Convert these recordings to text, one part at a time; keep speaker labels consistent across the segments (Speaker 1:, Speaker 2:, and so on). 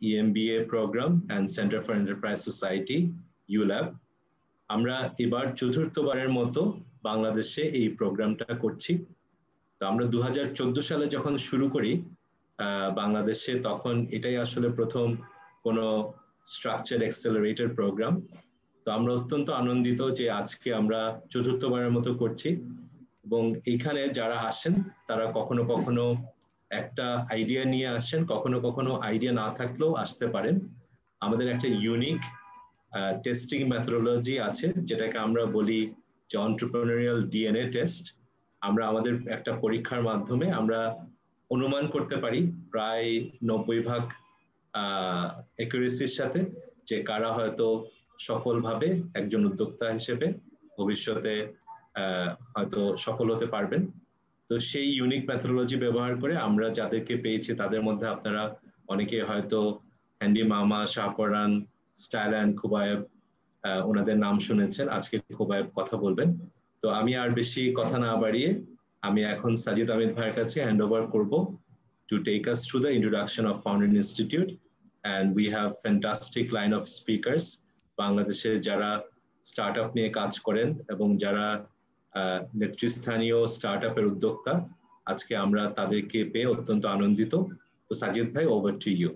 Speaker 1: EMBA program and Center for Enterprise Society, ULAB. আমরা এবার চতুর্থবারের মতো বাংলাদেশে এই প্রোগ্রামটা করছি। তো আমরা 2014 সালে যখন শুরু করি বাংলাদেশে, তখন এটাই আসলে প্রথম কোনো স্ট্রাকচার অ্যাক্সেলারেটর প্রোগ্রাম। তো আমরা অত্যন্ত আনন্দিত যে আজকে আমরা চতুর্থবারের মতো করছি, এবং এখানে যারা আসেন তারা কখনো কখনো একটা আইডিয়া নিয়ে আসেন, কখনো কখনো আইডিয়া না থাকলেও আসতে পারেন। আমাদের একটা ইউনিক টেস্টিং মেথোডোলজি আছে, যেটাকে আমরা বলি যে এন্টারপ্রেনিউরিয়াল ডিএনএ টেস্ট। আমরা আমাদের একটা পরীক্ষার মাধ্যমে আমরা অনুমান করতে পারি প্রায় 90% অ্যাকুরেসির সাথে যে কারা হয়তো সফলভাবে একজন উদ্যোক্তা হিসেবে ভবিষ্যতে হয়তো সফল হতে পারবেন। তো সেই ইউনিক মেথোডোলজি ব্যবহার করে আমরা যাদেরকে পেয়েছি তাদের মধ্যে আপনারা অনেকে হয়তো হ্যান্ডি মামা, শাহপরান, স্টাইলান, খুবায়েব ওনাদের নাম শুনেছেন। আজকে খুবায়েব কথা বলবেন। তো আমি আর বেশি কথা না বাড়িয়ে আমি এখন সাজিদ আহমেদ ভাইয়ের কাছে হ্যান্ড ওভার করব to take us through the introduction of Founder Institute, and we have fantastic line of speakers বাংলাদেশে যারা স্টার্টআপ নিয়ে কাজ করেন এবং যারা নেতৃস্থানীয় স্টার্টআপের উদ্যোক্তা। আজকে আমরা তাদেরকে পেয়ে অত্যন্ত আনন্দিত। তো সাজিদ ভাই, ওভার টু ইউ।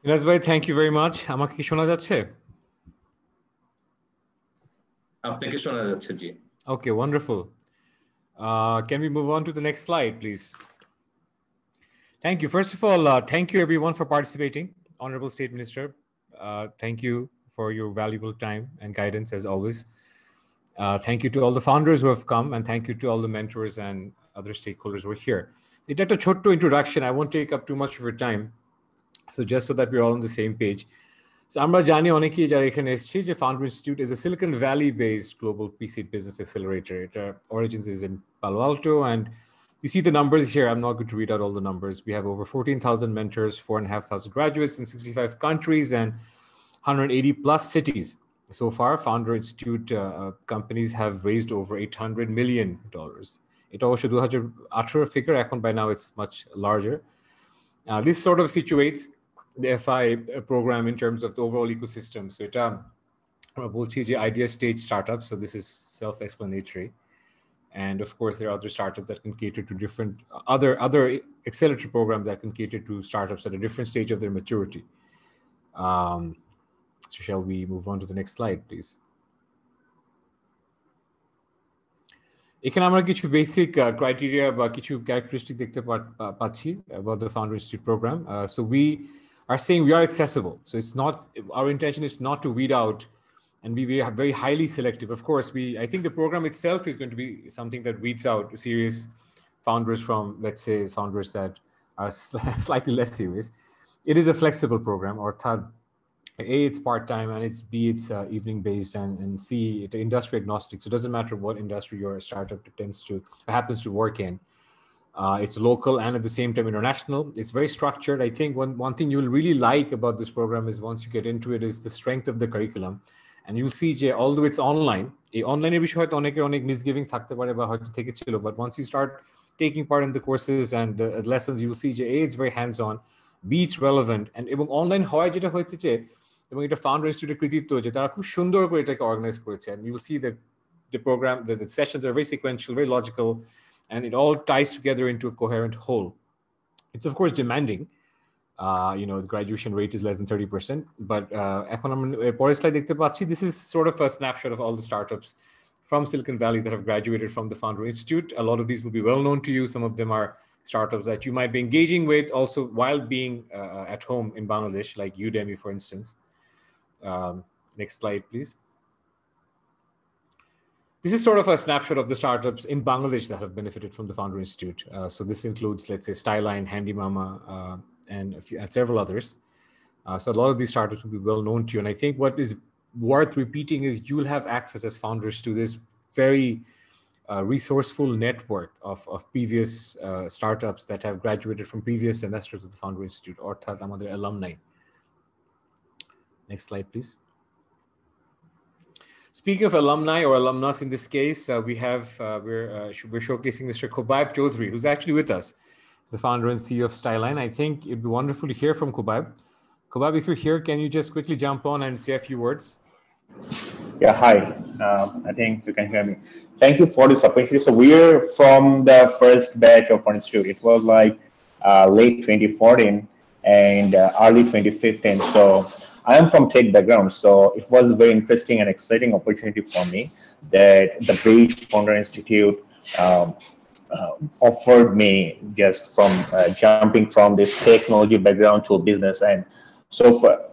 Speaker 2: ইনাস ভাই, থ্যাংক ইউ ভেরি মাচ। আমাকে কি শোনা যাচ্ছে?
Speaker 1: আপনাকে শোনা যাচ্ছে, জি।
Speaker 2: ওকে, wonderful. Can we move on to the next slide, please? Thank you. First of all, thank you everyone for participating. Honorable State Minister, thank you for your valuable time and guidance as always. Thank you to all the founders who have come, and thank you to all the mentors and other stakeholders who are here. It's a short introduction. I won't take up too much of your time. So just so that we're all on the same page. So আমরা জানি অনেকেই যারা এখানে এসেছি যে Founder Institute is a Silicon Valley-based global pre-seed business accelerator. It origins is in Palo Alto, and you see the numbers here. I'm not going to read out all the numbers. We have over 14,000 mentors, 4,500 graduates in 65 countries and 180 plus cities. So far, Founder Institute companies have raised over $800 million. It also 2018 figure, by now it's much larger. This sort of situates the FI program in terms of the overall ecosystem. So it's a idea stage startup. So this is self-explanatory. And of course, there are other startups that can cater to different other accelerator programs that can cater to startups at a different stage of their maturity. So shall we move on to the next slide, please? এখানে আমরা কিছু basic criteria বা কিছু characteristic দেখতে পাচ্ছি about the Founder Institute program. So we are saying we are accessible. So it's not, our intention is not to weed out and be very highly selective. Of course, I think the program itself is going to be something that weeds out serious founders from, let's say, founders that are slightly less serious. It is a flexible program, or A, it's part-time, and B, it's evening-based, and C, it's industry agnostic. So it doesn't matter what industry your startup happens to work in. It's local and at the same time international. It's very structured. I think one thing you'll really like about this program is once you get into it is the strength of the curriculum. And you'll see, although it's online, online misgivings, but once you start taking part in the courses and the lessons, you will see A, it's very hands-on, B, it's relevant, and online এবং এটা Founder Institute কৃতিত্ব যে তারা খুব সুন্দর করে এটাকে organise করেছে, and you will see that the program, the sessions are very sequential, very logical, and it all ties together into a coherent whole. It's of course demanding. The graduation rate is less than 30%, but এখন আমরা পরের slide দেখতে পাচ্ছি, this is sort of a snapshot of all the startups from Silicon Valley that have graduated from the Founder Institute. A lot of these will be well known to you. Some of them are startups that you might be engaging with also while being at home in Bangladesh, like Udemy, for instance. Next slide, please. This is sort of a snapshot of the startups in Bangladesh that have benefited from the Founder Institute. So this includes, let's say, Styline, Handy Mama, and several others. So a lot of these startups will be well known to you. And I think what is worth repeating is you will have access as founders to this very resourceful network of previous startups that have graduated from previous semesters of the Founder Institute, or আমাদের alumni. Next slide, please. Speaking of alumni or alumnus in this case, we're showcasing Mr. Khobaib Chaudhry, who's actually with us. the founder and CEO of Styline. I think it'd be wonderful to hear from Kubaib. Kubaib, if you're here, can you just quickly jump on and say a few words?
Speaker 3: Yeah, hi. I think you can hear me. Thank you for this opportunity. So we're from the first batch of our institute. It was like late 2014 and early 2015. So I am from tech background. So it was a very interesting and exciting opportunity for me that the British Founder Institute offered me just from jumping from this technology background to a business. And so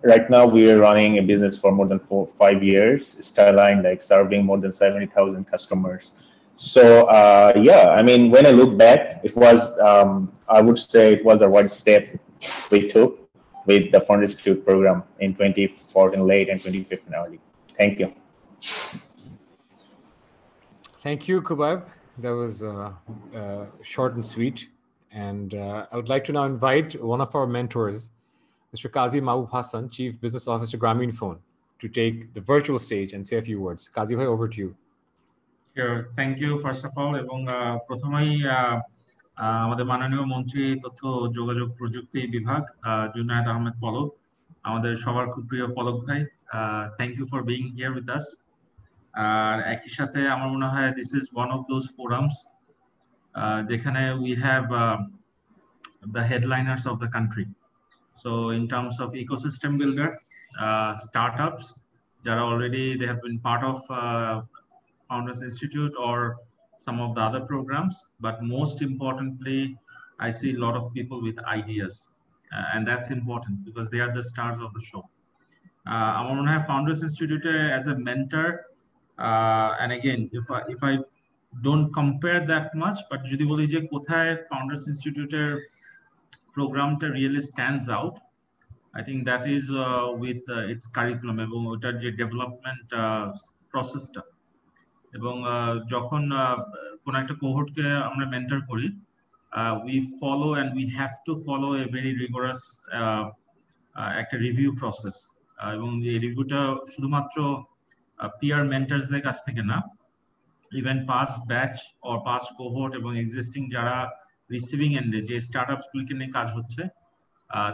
Speaker 3: right now we are running a business for more than 5 years, Styline, like serving more than 70,000 customers. So yeah, I mean, when I look back, it was, I would say it was the right step we took with the Founder Institute program in 2014 late and 2015 early. Thank you.
Speaker 2: Thank you, Kubaib. That was short and sweet. And I would like to now invite one of our mentors, Mr. Qazi Mahbub Hassan, Chief Business Officer, Grameenphone, to take the virtual stage and say a few words. Qazi bhai, over to you.
Speaker 4: Sure. Thank you, first of all. এবং প্রথমেই আমাদের মাননীয় মন্ত্রী তথ্য যোগাযোগ প্রযুক্তি বিভাগ জুনায়েদ আহমেদ পলক, আমাদের সবার খুব প্রিয় পলক ভাই, thank you for being here with us. আর একই সাথে আমার মনে হয় this is one of those forums যেখানে we have the headliners of the country. So in terms of ecosystem builder, startups that are already, they have been part of Founders Institute or some of the other programs, but most importantly, I see a lot of people with ideas, and that's important because they are the stars of the show. I want to have Founders Institute as a mentor, and again, if I don't compare that much, but যদি বলি যে কোথায় Founders Institute program really stands out, I think that is with its curriculum এবং ওটার যে development process টা। এবং যখন কোন একটা কোহর্টকে আমরা মেন্টর করি, we follow and we have to follow a very rigorous একটা রিভিউ প্রসেস, এবং এই রিভিউটা শুধুমাত্র পিয়ার মেন্টরসদের কাছ থেকে না, even past batch or past cohort এবং এক্সিস্টিং যারা রিসিভিং এন্ডে যে স্টার্টআপসগুলোকে নিয়ে কাজ হচ্ছে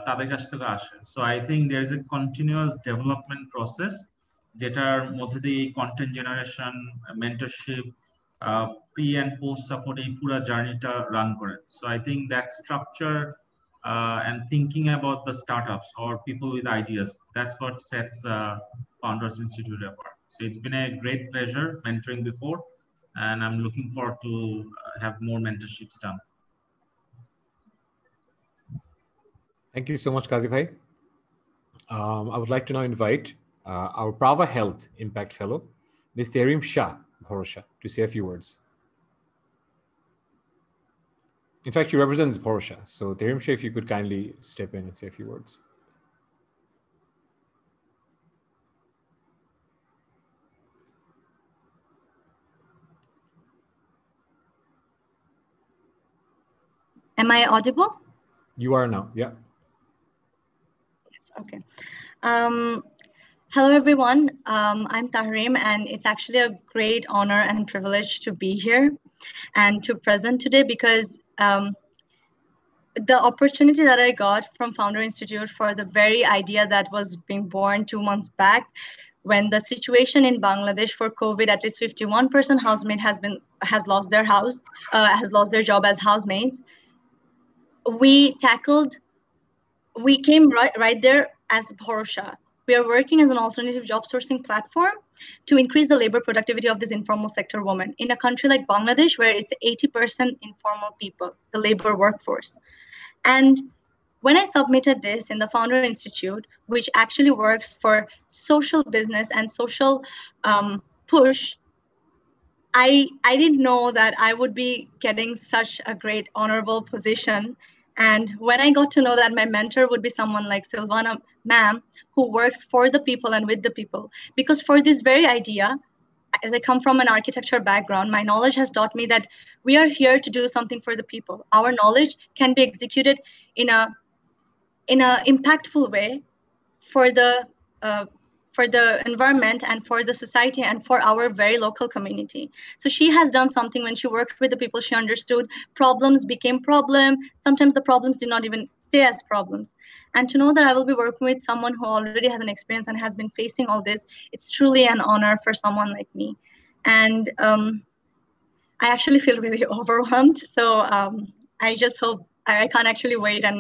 Speaker 4: তাদের কাছ থেকে আসে। So I think there is a continuous development process যেটার মধ্যে দিয়ে content generation, mentorship, pre and post support এই পুরো জার্নিটা রান করে। So I think that structure and thinking about the startups or people with ideas, that's what sets Founders Institute apart. So it's been a great pleasure mentoring before, and I'm looking forward to have more mentorships done.
Speaker 2: Thank you so much, Qazi bhai. I would like to now invite our Prava Health Impact Fellow, Ms. Terim Shah Bharosha, to say a few words. In fact, she represents Bharosha. So Terim Shah, if you could kindly step in and say a few words.
Speaker 5: Am I audible?
Speaker 2: You are now, yeah.
Speaker 5: Yes, okay. Hello, everyone. I'm Tahrim, and it's actually a great honor and privilege to be here and to present today because the opportunity that I got from Founder Institute for the very idea that was being born 2 months back, when the situation in Bangladesh for COVID, at least 51% housemate has lost their house, has lost their job as housemates. We came right there as Bharosha. We are working as an alternative job sourcing platform to increase the labor productivity of this informal sector women in a country like Bangladesh, where it's 80% informal people, the labor workforce. And when I submitted this in the Founder Institute, which actually works for social business and social push, I didn't know that I would be getting such a great honorable position. And when I got to know that my mentor would be someone like Silvana ma'am, who works for the people and with the people, because for this very idea, as I come from an architecture background, my knowledge has taught me that we are here to do something for the people. Our knowledge can be executed in a impactful way for the environment and for the society and for our very local community. So she has done something. When she worked with the people, she understood problems became problem. Sometimes the problems did not even stay as problems. And to know that I will be working with someone who already has an experience and has been facing all this, it's truly an honor for someone like me. And I actually feel really overwhelmed. So I just hope, I can't actually wait. And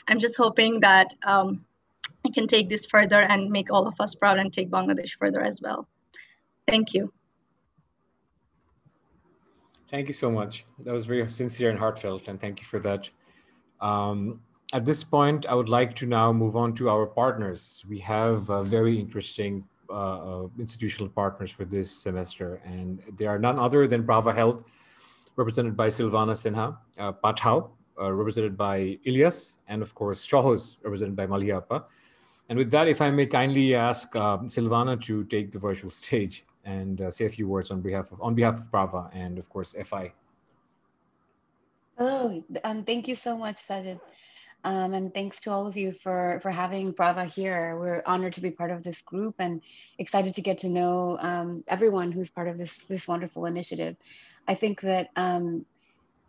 Speaker 5: I'm just hoping that I can take this further and make all of us proud and take Bangladesh further as well. Thank you.
Speaker 2: Thank you so much. That was very sincere and heartfelt, and thank you for that. At this point, I would like to now move on to our partners. We have very interesting institutional partners for this semester, and they are none other than Prava Health, represented by Silvana Sinha, Pathao, represented by Ilyas, and of course, Shohoz, represented by Maliapa. And with that, if I may kindly ask Silvana to take the virtual stage and say a few words on behalf of Prava and of course FI.
Speaker 6: Hello, thank you so much, Sajid. And thanks to all of you for having Prava here. We're honored to be part of this group and excited to get to know everyone who's part of this wonderful initiative. I think that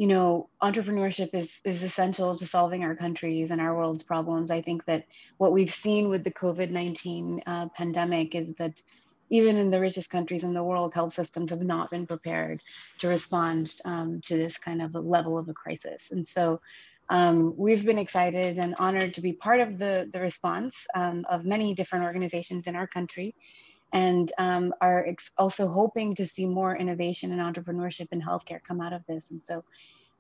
Speaker 6: you know, entrepreneurship is essential to solving our country's and our world's problems. I think that what we've seen with the COVID-19 pandemic is that even in the richest countries in the world, health systems have not been prepared to respond to this kind of a level of a crisis. And so we've been excited and honored to be part of the response of many different organizations in our country, and are also hoping to see more innovation and entrepreneurship in healthcare come out of this. And so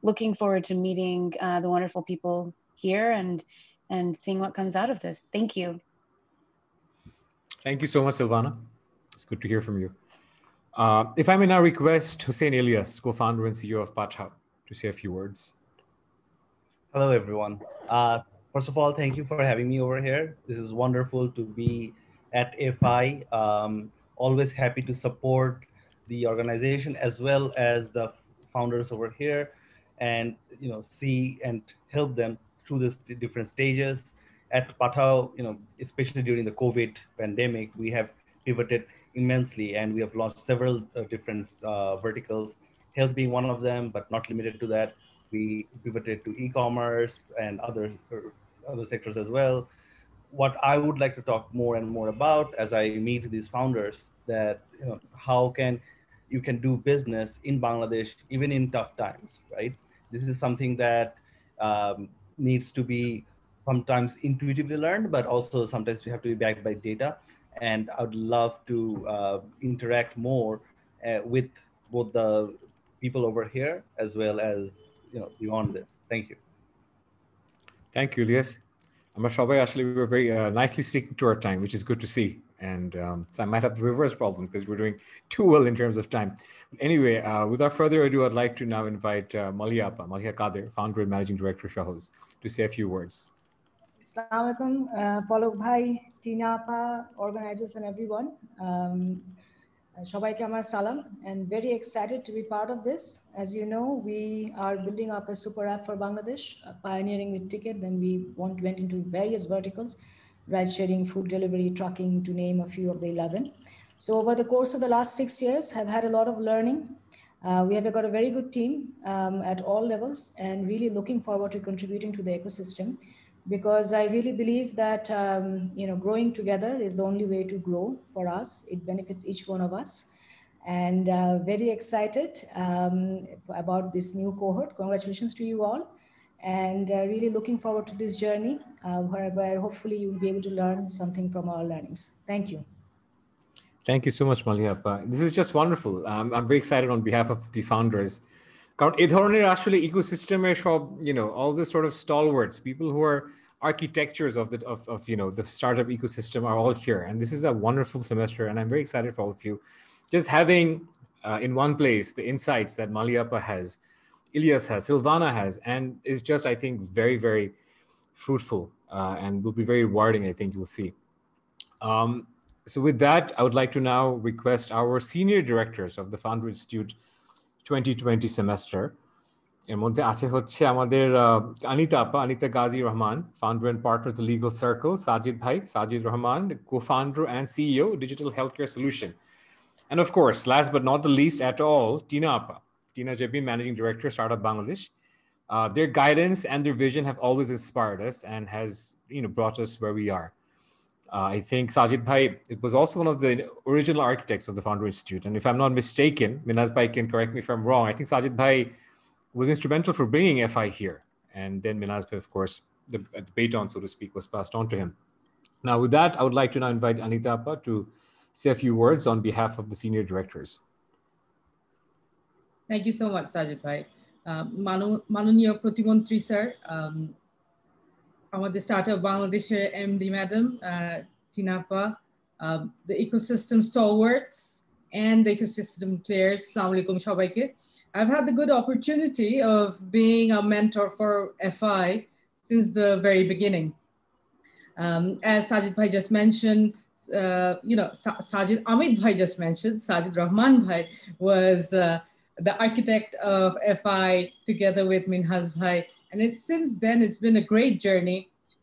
Speaker 6: looking forward to meeting the wonderful people here and seeing what comes out of this. Thank you.
Speaker 2: Thank you so much, Silvana. It's good to hear from you. If I may now request Hussein Ilyas, co-founder and CEO of Pathao, to say a few words.
Speaker 7: Hello, everyone. First of all, thank you for having me over here. This is wonderful to be at FI. Always happy to support the organization as well as the founders over here, and see and help them through this different stages. At Pathao, especially during the COVID pandemic, we have pivoted immensely, and we have launched several different verticals, health being one of them, but not limited to that. We pivoted to e-commerce and other sectors as well. What I would like to talk more and more about as I meet these founders, that how you can do business in Bangladesh even in tough times, right? This is something that needs to be sometimes intuitively learned, but also sometimes we have to be backed by data. And I would love to interact more with both the people over here as well as beyond this. Thank you.
Speaker 2: Thank you, Ilyas. Actually, we were very nicely sticking to our time, which is good to see. And so I might have the reverse problem because we're doing too well in terms of time. Anyway, without further ado, I'd like to now invite Maliha Kadir, founder and managing director of Shohoz, to say a few words.
Speaker 8: Assalamu alaikum, Palok Bhai, Tina Apa, organizers and everyone. Shobaike amar salam, and very excited to be part of this. As you know, we are building up a super app for Bangladesh, pioneering with Ticket. Then we went into various verticals, ride sharing, food delivery, trucking, to name a few of the 11. So over the course of the last 6 years, have had a lot of learning. We have got a very good team at all levels, and really looking forward to contributing to the ecosystem, because I really believe that growing together is the only way to grow for us. It benefits each one of us, and very excited about this new cohort. Congratulations to you all, and really looking forward to this journey where hopefully you'll be able to learn something from our learnings. Thank you.
Speaker 2: Thank you so much, Maliha. This is just wonderful. I'm very excited on behalf of the founders. কারণ এই ধরনের আসলে ইকোসিস্টেমের সব all the sort of stalwarts, people who are architectures of the startup ecosystem are all here, and this is a wonderful semester, and I'm very excited for all of you. Just having in one place the insights that Maliapa has, Ilyas has, Silvana has, and is just, I think, very, very fruitful and will be very rewarding, I think you'll see. So with that, I would like to now request our senior directors of the Founder Institute 2020 semester, এর মধ্যে আছে হচ্ছে আমাদের আনিতা আপা, Anita Ghazi Rahman, founder and partner of the Legal Circle, Sajid Bhai, Sajid Rahman, co-founder and CEO, Digital Healthcare Solution. And of course, last but not the least at all, Tina Appa, Tina Jabin, Managing Director, Startup Bangladesh. Their guidance and their vision have always inspired us and has brought us where we are. I think Sajid Bhai, it was also one of the original architects of the Founder Institute. And if I'm not mistaken, Minhaz Bhai can correct me if I'm wrong, I think Sajid Bhai was instrumental for bringing FI here. And then Minhaz Bhai, of course, the baton, so to speak, was passed on to him. Now, with that, I would like to now invite Anita Appa to say a few words on behalf of the senior directors.
Speaker 9: Thank you so much, Sajid Bhai. মাননীয় প্রতিমন্ত্রী sir, আমাদের startup বাংলাদেশের MD madam Tina আপা, the ecosystem stalwarts and the ecosystem players, assalamu alaikum সবাইকে. I've had the good opportunity of being a mentor for FI since the very beginning. As Sajid Bhai just mentioned, Sajid Amit Bhai just mentioned, Sajid Rahman Bhai was the architect of FI together with Minhaz Bhai. And since then, it's been a great journey.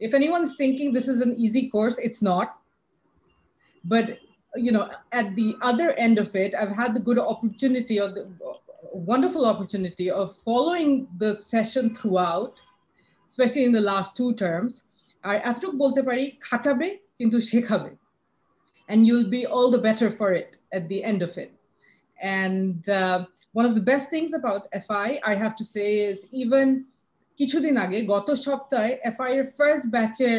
Speaker 9: If anyone's thinking this is an easy course, it's not. But, at the other end of it, I've had the good opportunity or the wonderful opportunity of following the session throughout, especially in the last 2 terms. আর এতটুক বলতে পারি, খাটাবে কিন্তু শেখাবে, and you'll be all the better for it at the end of it. And one of the best things about FI, I have to say, is even কিছুদিন আগে গত সপ্তাহে FI এর first batcher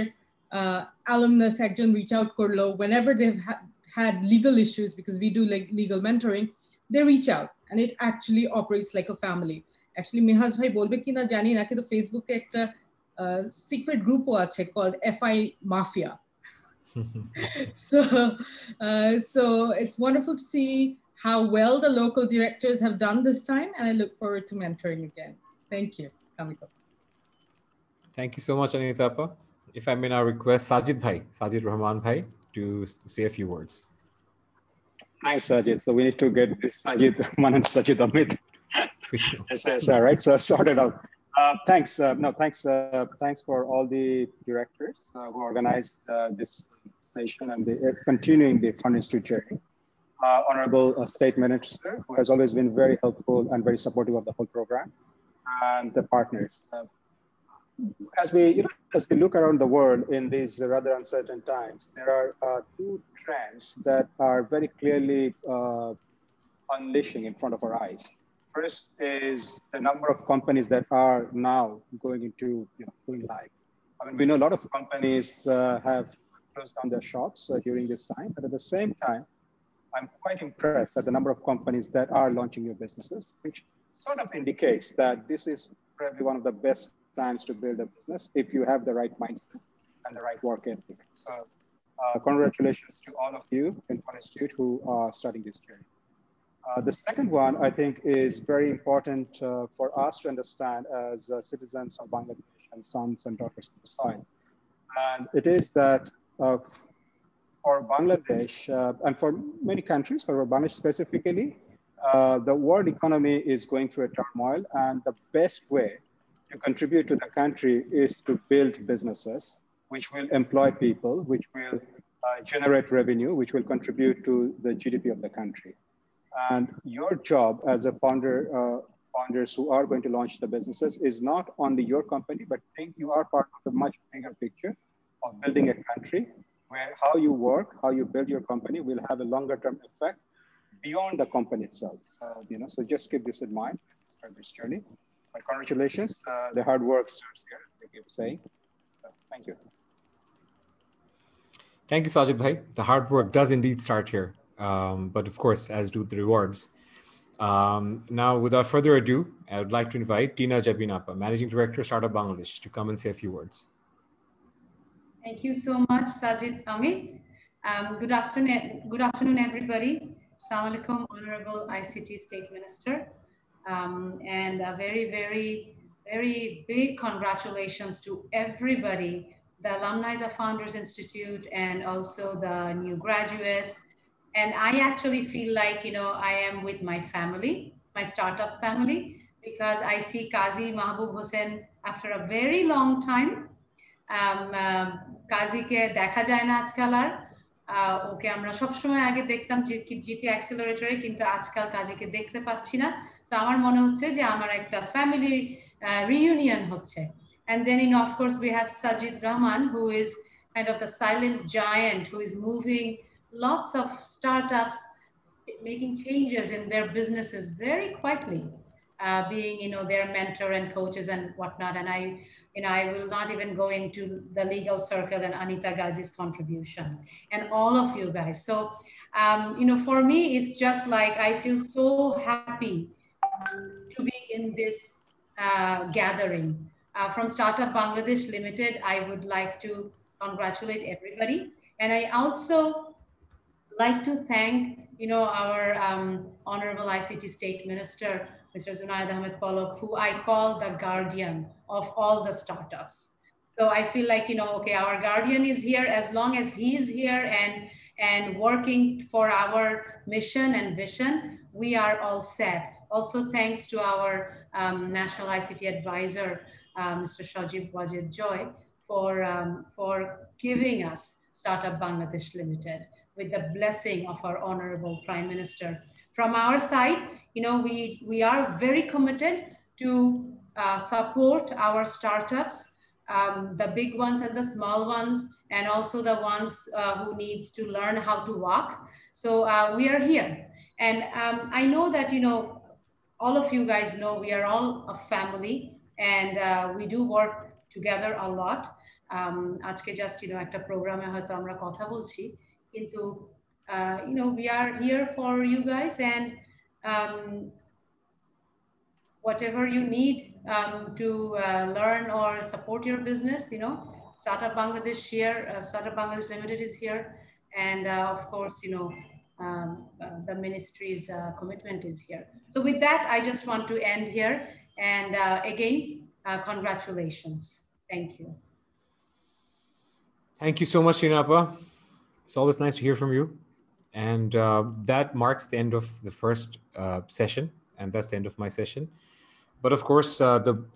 Speaker 9: alumnus একজন reach out করলো. Whenever they've had legal issues, because we do like legal mentoring, they reach out, and it actually operates like a family. Actually, Minhaz Bhai bolbe kina jani na, কিন্তু ফেসবুকে একটা secret group আছে called FI Mafia. So it's wonderful to see how well the local directors have done this time, and I look forward to mentoring again. Thank you. Kamiko.
Speaker 2: Thank you so much, Anita Appa. If I may now request Sajid Bhai, Sajid Rahman Bhai, to say a few words.
Speaker 10: Thanks, Sajid. So we need to get this Sajid Rahman and Sajid Amit. Right, so sorted out. Thanks. Thanks for all the directors who organized this session and continuing the Fund Institute journey. Honorable State Minister, who has always been very helpful and very supportive of the whole program, and the partners. As we look around the world in these rather uncertain times, there are 2 trends that are very clearly unleashing in front of our eyes. First is the number of companies that are now going live. I mean, we know a lot of companies have closed down their shops during this time, but at the same time, I'm quite impressed at the number of companies that are launching new businesses, which sort of indicates that this is probably one of the best times to build a business if you have the right mindset and the right work ethic. So congratulations to all of you in Fund Institute who are starting this journey. The second one, I think, is very important for us to understand as citizens of Bangladesh and sons and daughters of the soil. And it is that for Bangladesh and for many countries, for Bangladesh specifically, the world economy is going through a turmoil, and the best way to contribute to the country is to build businesses which will employ people, which will generate revenue, which will contribute to the GDP of the country. And your job as a founders who are going to launch the businesses is not only your company, but think you are part of a much bigger picture of building a country where how you work, how you build your company will have a longer term effect beyond the company itself. So just keep this in mind as you start this journey. But congratulations, the hard work starts here, as they keep saying. Thank you.
Speaker 2: Thank you, Sajid Bhai. The hard work does indeed start here. But of course, as do the rewards. Now, without further ado, I would like to invite Tina Jabinapa, Managing Director, Startup Bangladesh, to come and say a few words.
Speaker 11: Thank you so much, Sajid Amit. Good afternoon, everybody. Assalamu alaikum, Honorable ICT State Minister. And a very, very, very big congratulations to everybody, the alumni of Founders Institute and also the new graduates. And I actually feel like, I am with my family, my startup family, because I see Qazi Mahbub Hossein after a very long time. Qazi ke dekha jay na ajkal ar ওকে আমরা সব সময় আগে দেখতাম GP অ্যাক্সেলারেটরে, কিন্তু আজকাল কাজীকে দেখতে পাচ্ছি না। সো আমার মনে হচ্ছে যে আমার একটা ফ্যামিলি রিইউনিয়ন হচ্ছে। And then of course we have Sajid Rahman, who is kind of the silent giant who is moving lots of startups, making changes in their businesses very quietly, being their mentor and coaches and whatnot. And I will not even go into the legal circle and Anita Ghazi's contribution and all of you guys. So for me it's just like I feel so happy to be in this gathering. From Startup Bangladesh Limited, I would like to congratulate everybody, and I also like to thank our Honorable ICT State Minister, Mr. Junaid Ahmed Polok, who I call the guardian of all the startups. So I feel like, okay, our guardian is here. As long as he's here and working for our mission and vision, we are all set. Also, thanks to our National ICT Advisor, Mr. Shajib Wajid Joy, for giving us Startup Bangladesh Limited with the blessing of our Honorable Prime Minister. From our side, we are very committed to support our startups, the big ones and the small ones, and also the ones who needs to learn how to walk. So we are here. And I know that, all of you guys know we are all a family, and we do work together a lot. আজকে just, একটা প্রোগ্রামে হয়তো আমরা কথা বলছি, কিন্তু we are here for you guys, and whatever you need to learn or support your business, Startup Bangladesh here, Startup Bangladesh Limited is here, and of course, the ministry's commitment is here. So with that, I just want to end here, and again, congratulations. Thank you.
Speaker 2: Thank you so much, Jabinapa. It's always nice to hear from you. And that marks the end of the first session, and that's the end of my session. But of course,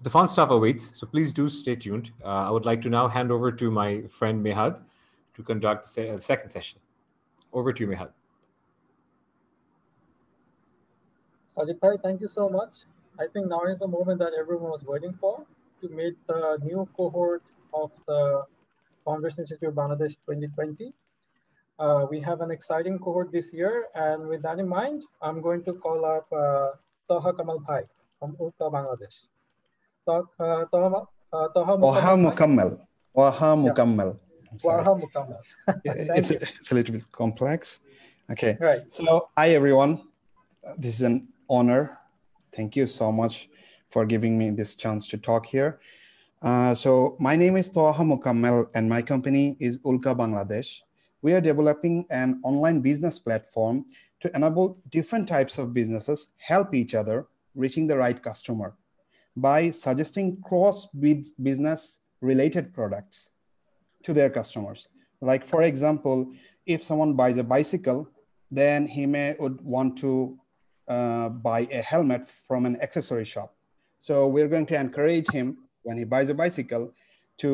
Speaker 2: the fun stuff awaits, so please do stay tuned. I would like to now hand over to my friend Mehad to conduct the second session. Over to you, Mehad.
Speaker 12: Sajid Bhai, thank you so much. I think now is the moment that everyone was waiting for, to meet the new cohort of the Founders Institute of Bangladesh 2020. We have an exciting cohort this year, and with that in mind, I'm going to call up Taha Kamal Bhai from Ulka, Bangladesh.
Speaker 13: Waha Mukammal. Waha Mukammal.
Speaker 12: Waha Mukammal.
Speaker 13: It's a little bit complex. Okay.
Speaker 12: Right.
Speaker 13: So, hi everyone. This is an honor. Thank you so much for giving me this chance to talk here. So, my name is Taha Mukammal, and my company is Ulka, Bangladesh. We are developing an online business platform to enable different types of businesses help each other reaching the right customer by suggesting cross-business related products to their customers. Like, for example, if someone buys a bicycle, then he would want to buy a helmet from an accessory shop. So we're going to encourage him, when he buys a bicycle, to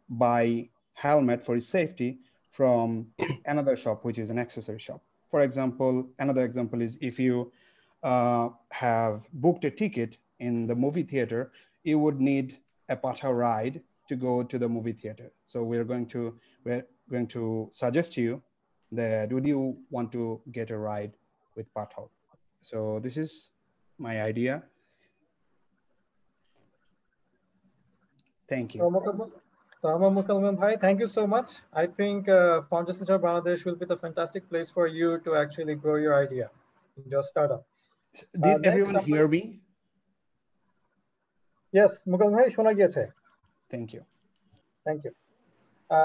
Speaker 13: buy helmet for his safety from another shop, which is an accessory shop. For example, another example is if you have booked a ticket in the movie theater, you would need a Pata ride to go to the movie theater. So we're going to suggest you that would you want to get a ride with Pata? So this is my idea. Thank you.
Speaker 12: Bhai, thank you so much. I think Founders Institute of Bangladesh will be the fantastic place for you to actually grow your idea in your startup.
Speaker 13: Did everyone hear me?
Speaker 12: Yes, Mukal Bhai, shona giyeche.
Speaker 13: Thank you.
Speaker 12: Thank you.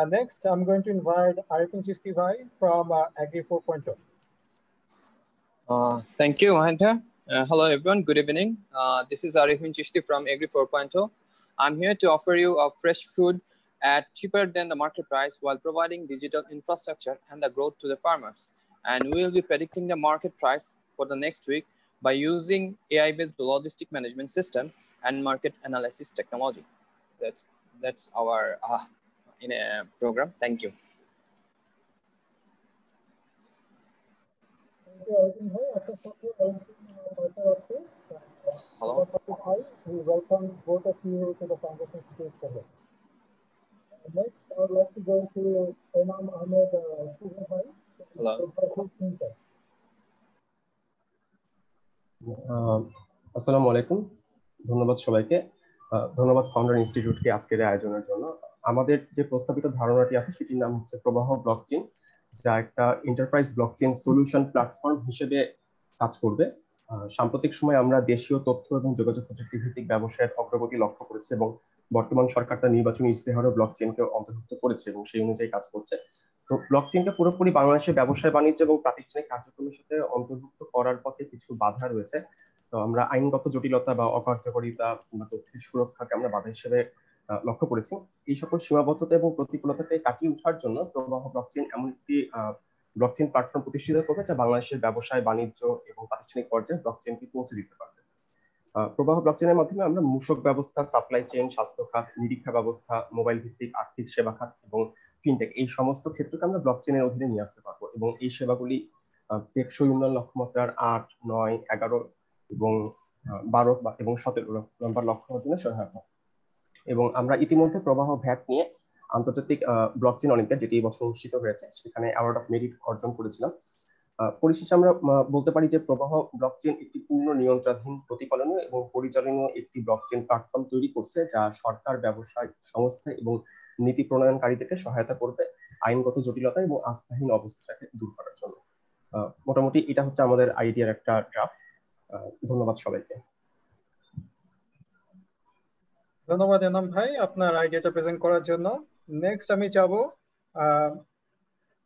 Speaker 12: Next, I'm going to invite Arifin Chishti Bhai from Agri 4.0.
Speaker 14: Thank you, Mahendra. Hello, everyone. Good evening. This is Arifin Chishti from Agri 4.0. I'm here to offer you a fresh food at cheaper than the market price while providing digital infrastructure and the growth to the farmers. And we will be predicting the market price for the next week by using AI-based logistic management system and market analysis technology. That's our in a program. Thank you.
Speaker 12: Hello. We welcome both of you to the Founders Institute Cohort. Next, I would like to go to Imam Ahmed Suhai.
Speaker 14: Hello.
Speaker 15: আসসালামু আলাইকুম, ধন্যবাদ সবাইকে। ধন্যবাদ founder ইনস্টিটিউটকে আজকের আয়োজনের জন্য। আমাদের যে প্রস্তাবিত ধারণাটি আছে সেটির নাম হচ্ছে প্রবাহ ব্লকচেইন, যা একটা এন্টারপ্রাইজ ব্লকচেইন সলিউশন প্ল্যাটফর্ম হিসেবে কাজ করবে। সাম্প্রতিক সময়ে আমরা দেশীয় তথ্য এবং যোগাযোগ প্রযুক্তি ভিত্তিক ব্যবসায়ের অগ্রগতি লক্ষ্য করেছি এবং বর্তমান সরকার তার নির্বাচনী ইশতেহারও ব্লকচেইনকে অন্তর্ভুক্ত করেছে এবং সেই অনুযায়ী কাজ করছে। তো ব্লকচেইনটা পুরোপুরি বাংলাদেশের ব্যবসায় বাণিজ্য এবং প্রাতিষ্ঠানিক কার্যক্রমের সাথে অন্তর্ভুক্ত করার পথে কিছু বাধা রয়েছে। তো আমরা আইনগত জটিলতা বা অকার্যকারিতা বা তথ্যের সুরক্ষাকে আমরা বাধা হিসেবে লক্ষ্য করেছি। এই সকল সীমাবদ্ধতা এবং প্রতিকূলতাকে কাটিয়ে ওঠার জন্য প্রবাহ ব্লকচেইন এমন একটি ব্লকচেইন প্ল্যাটফর্ম প্রতিষ্ঠিত করবে যা বাংলাদেশের ব্যবসায় বাণিজ্য এবং প্রাতিষ্ঠানিক পর্যায়ে ব্লকচেইনকে পৌঁছে দিতে পারবে। প্রবাহ ব্লকচেইনের মাধ্যমে আমরা মূসক ব্যবস্থা, সাপ্লাই চেইন, স্বাস্থ্য খাত, নিরীক্ষা ব্যবস্থা, মোবাইল ভিত্তিক আর্থিক সেবা খাত এবং ফিনটেক এই সমস্ত ক্ষেত্রকে আমরা ব্লকচেইনের অধীনে নিয়ে আসতে পারবো এবং এই সেবাগুলি টেকসই উন্নয়ন লক্ষ্যমাত্রার 8, 9, 11 এবং 12 এবং 17 নম্বর লক্ষ্য অর্জনে সহায়তা। এবং আমরা ইতিমধ্যে প্রবাহ ভ্যাট নিয়ে আন্তর্জাতিক ব্লকচেইন অলিম্পিয়াড, যেটি এই বছর অনুষ্ঠিত হয়েছে, সেখানে অ্যাওয়ার্ড অফ মেরিট অর্জন করেছিলাম। পরিশেষে আমরা বলতে পারি যে প্রবাহ ব্লকচেইন একটি পূর্ণ নিয়ন্ত্রণাধীন, প্রতিপালনীয় এবং পরিচালনীয় একটি ব্লকচেইন প্ল্যাটফর্ম তৈরি করছে যা সরকার, ব্যবসায় সংস্থা এবং নীতি প্রণয়নকারীদেরকে সহায়তা করবে আইনগত জটিলতা এবং আস্থাহীন অবস্থাটাকে দূর করার জন্য। মোটামুটি এটা হচ্ছে আমাদের আইডিয়ার একটা ড্রাফট। ধন্যবাদ সবাইকে।
Speaker 12: ধন্যবাদ এনাম ভাই আপনার আইডিয়াটা প্রেজেন্ট করার জন্য। নেক্সট আমি যাব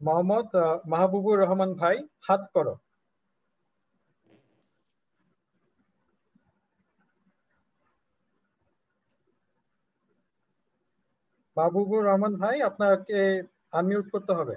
Speaker 12: মোহাম্মদ মাহবুবুর রহমান ভাই, হাত করো। মাহবুবুর রহমান ভাই, আপনাকে আনমিউট করতে হবে।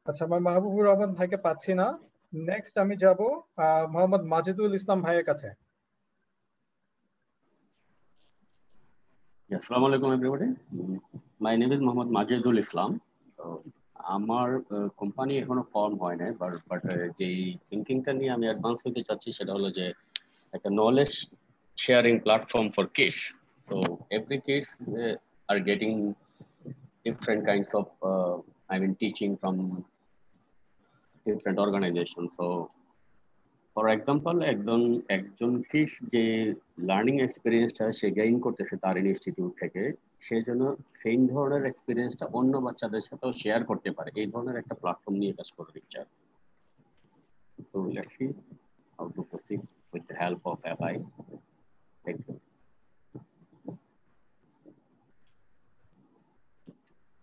Speaker 12: আচ্ছা, আমার মাহবুবুর রহমান ভাইকে পাচ্ছি না। নেক্সট আমি যাব মোহাম্মদ মাজিদুল ইসলাম ভাইয়ের কাছে।
Speaker 16: আসসালামু আলাইকুম everybody, my name is Mohammad Majedul Islam. তো আমার কোম্পানি এখনো ফর্ম হয় নাই, বাট যেই থিঙ্কিংটা নিয়ে আমি অ্যাডভান্স হতে চাচ্ছি সেটা হলো যে একটা knowledge sharing platform for kids. So every kids are getting different kinds of teaching from different organizations. So for example, একজন কিডস যে লার্নিং এক্সপিরিয়েন্সটা সে গেইন করতেছে তার ইনস্টিটিউট থেকে, সেই জন্য সেই ধরনের এক্সপিরিয়েন্সটা অন্য বাচ্চাদের সাথেও শেয়ার করতে পারে, এই ধরনের একটা প্ল্যাটফর্ম নিয়ে কাজ করে দিচ্ছে। So let's see how to proceed with the help of AI. Thank you.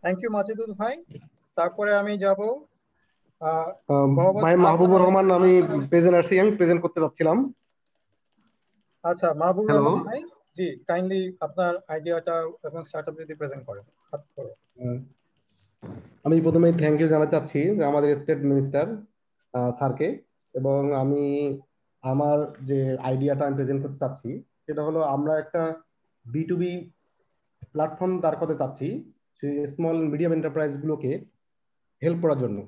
Speaker 12: Thank you Majidul ভাই। তারপরে আমি যাব
Speaker 17: ভাই মাহবুবুর রহমান, আমি প্রেজেন্ট করতে যাচ্ছিলাম।
Speaker 12: আচ্ছা মাহবুবুর রহমান ভাই, জি কাইন্ডলি আপনার আইডিয়াটা এবং স্টার্টআপ যদি প্রেজেন্ট করেন।
Speaker 17: আমি প্রথমে থ্যাংক ইউ জানাতে চাচ্ছি যে আমাদের স্টেট মিনিস্টার স্যারকে, এবং আমি আমার যে আইডিয়াটা আমি প্রেজেন্ট করতে চাচ্ছি সেটা হলো আমরা একটা B2B প্ল্যাটফর্ম দাঁড় করতে চাচ্ছি সেই স্মল মিডিয়াম এন্টারপ্রাইজ গুলোকে হেল্প করার জন্য।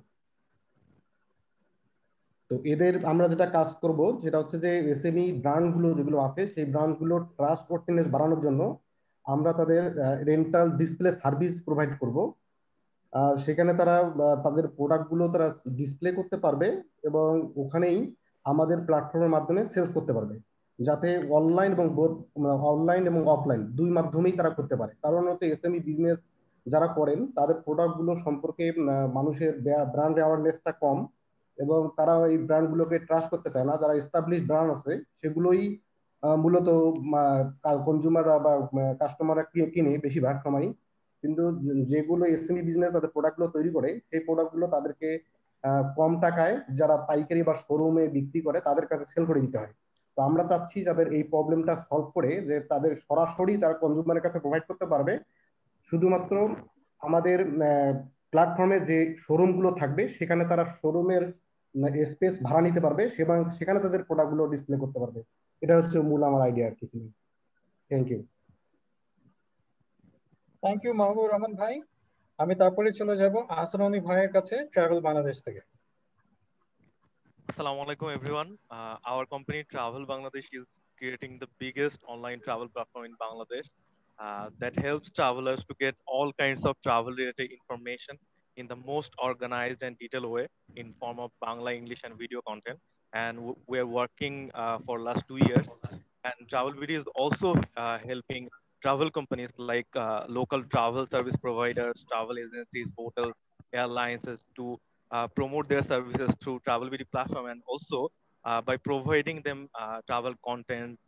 Speaker 17: তো এদের আমরা যেটা কাজ করব সেটা হচ্ছে যে এসএমই ব্র্যান্ডগুলো যেগুলো আছে সেই ব্র্যান্ডগুলোর ট্রাস্ট ওয়ার্থিনেস বাড়ানোর জন্য আমরা তাদের রেন্টাল ডিসপ্লে সার্ভিস প্রোভাইড করব। সেখানে তারা তাদের প্রোডাক্টগুলো তারা ডিসপ্লে করতে পারবে এবং ওখানেই আমাদের প্ল্যাটফর্মের মাধ্যমে সেলস করতে পারবে, যাতে অনলাইন এবং অফলাইন দুই মাধ্যমেই তারা করতে পারে। কারণ হচ্ছে এসএমই বিজনেস যারা করেন তাদের প্রোডাক্টগুলো সম্পর্কে মানুষের ব্র্যান্ড অ্যাওয়ারনেসটা কম এবং তারা এই ব্র্যান্ডগুলোকে ট্রাস্ট করতে চায় না। যারা এস্টাবলিশ ব্র্যান্ড আছে সেগুলোই মূলত কনজিউমাররা বা কাস্টমাররা কিনে বেশিরভাগ সময়, কিন্তু যেগুলো এসএমই বিজনেস তাদের প্রোডাক্টগুলো তৈরি করে সেই প্রোডাক্টগুলো তাদেরকে কম টাকায় যারা পাইকারি বা শোরুমে বিক্রি করে তাদের কাছে সেল করে দিতে হয়। তো আমরা চাচ্ছি যাদের এই প্রবলেমটা সলভ করে যে তাদের সরাসরি তারা কনজিউমারের কাছে প্রোভাইড করতে পারবে, শুধুমাত্র আমাদের প্ল্যাটফর্মে যে শোরুমগুলো থাকবে সেখানে তারা শোরুমের স্পেস ভাড়া নিতে পারবে, সেখানে তাদের প্রোডাক্টগুলো ডিসপ্লে করতে পারবে। এটা হচ্ছে মূল আমার আইডিয়া আর কিছু। Thank you.
Speaker 12: Thank you Mahbub Rahman ভাই। আমি তারপরে চলে যাব আসরানি ভাইয়ের কাছে, ট্রাভেল বাংলাদেশ থেকে।
Speaker 18: Assalamu alaikum everyone. Our company Travel Bangladesh is creating the biggest online travel platform in Bangladesh that helps travelers to get all kinds of travel related information in the most organized and detailed way in form of Bangla, English and video content. And we are working for last 2 years. And Travel video is also helping travel companies like local travel service providers, travel agencies, hotels, airlines to promote their services through Travel video platform, and also by providing them travel content,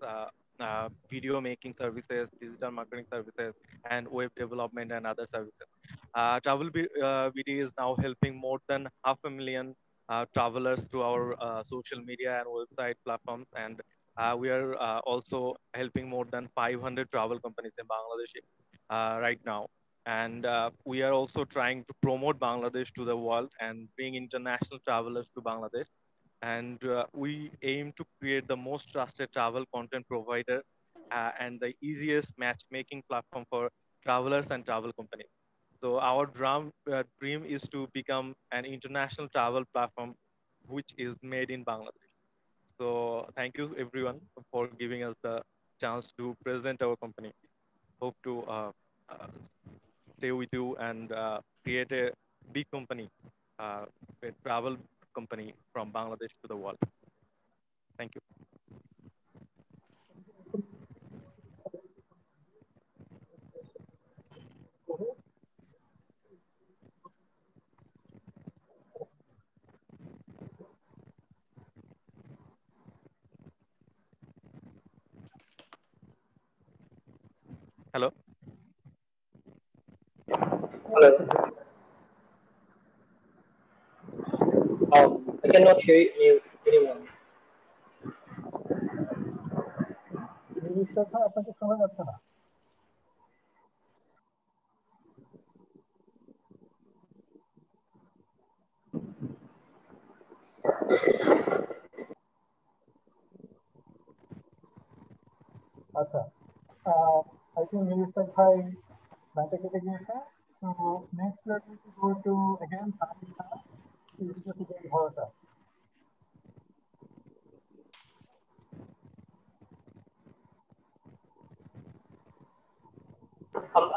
Speaker 18: video making services, digital marketing services, and web development and other services. Travel video is now helping more than 500,000 travelers through our social media and website platforms, and we are also helping more than 500 travel companies in Bangladesh right now. And we are also trying to promote Bangladesh to the world and bring international travelers to Bangladesh. And we aim to create the most trusted travel content provider and the easiest matchmaking platform for travelers and travel companies. So our dream is to become an international travel platform which is made in Bangladesh. So thank you everyone for giving us the chance to present our company. Hope to stay with you and create a big company, a travel company from Bangladesh to the world. Thank you. Hello.
Speaker 19: Hello. I cannot hear anyone.
Speaker 12: আপনাকে শোনা যাচ্ছে না। আচ্ছা, I think Minister ভাই লাইনটা কেটে গিয়েছে। So next we are going to go to again Tahir sir, who is President Bhorosa.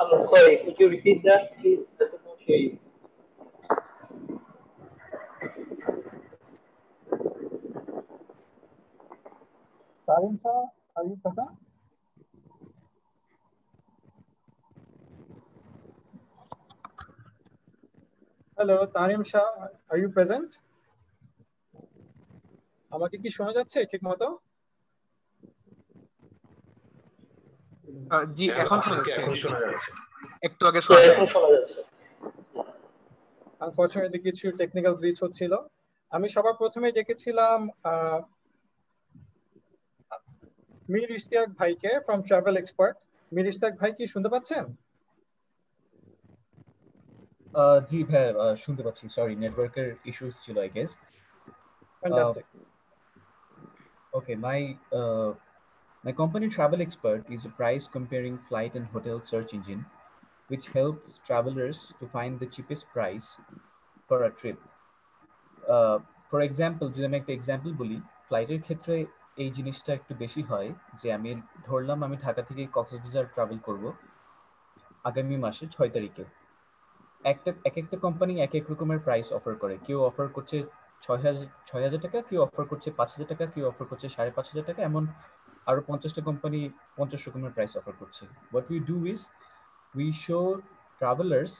Speaker 19: I'm sorry, could you repeat that, please? I could not hear you.
Speaker 12: Tahir sir, are you present? Hello, Tarim Shah, are you present? আমাকে কি শোনা যাচ্ছে ঠিক মতো?
Speaker 20: জি, এখন শোনা যাচ্ছে। একটু আগে
Speaker 19: শোনা যাচ্ছে।
Speaker 12: আনফরচুনেটলি কিছু টেকনিক্যাল গ্লিচ হচ্ছিল। আমি সবার প্রথমে ডেকেছিলাম মীর ইশতিয়াক ভাইকে from travel expert. Mir Ishtiaq ভাই কি শুনতে পাচ্ছেন?
Speaker 21: জি ভাই, শুনতে পাচ্ছি। সরি, নেটওয়ার্কের ইস্যুস ছিল I guess.
Speaker 12: Fantastic.
Speaker 21: Okay, my company Travel Expert is a price comparing flight and hotel search engine which helps travelers to find the cheapest price for a trip. For example, যদি আমি একটা example বলি, ফ্লাইটের ক্ষেত্রে এই জিনিসটা একটু বেশি হয় যে আমি ধরলাম আমি ঢাকা থেকে কক্সবাজার ট্রাভেল করব আগামী মাসে 6 তারিখে। এক একটা কোম্পানি এক এক রকমের প্রাইস অফার করে। কেউ অফার করছে 6,000 টাকা, কেউ অফার করছে 5,000 টাকা, কেউ অফার করছে 5,500 টাকা, এমন আরো 50টা কোম্পানি 50 রকমের প্রাইস অফার করছে। What we do is we show travelers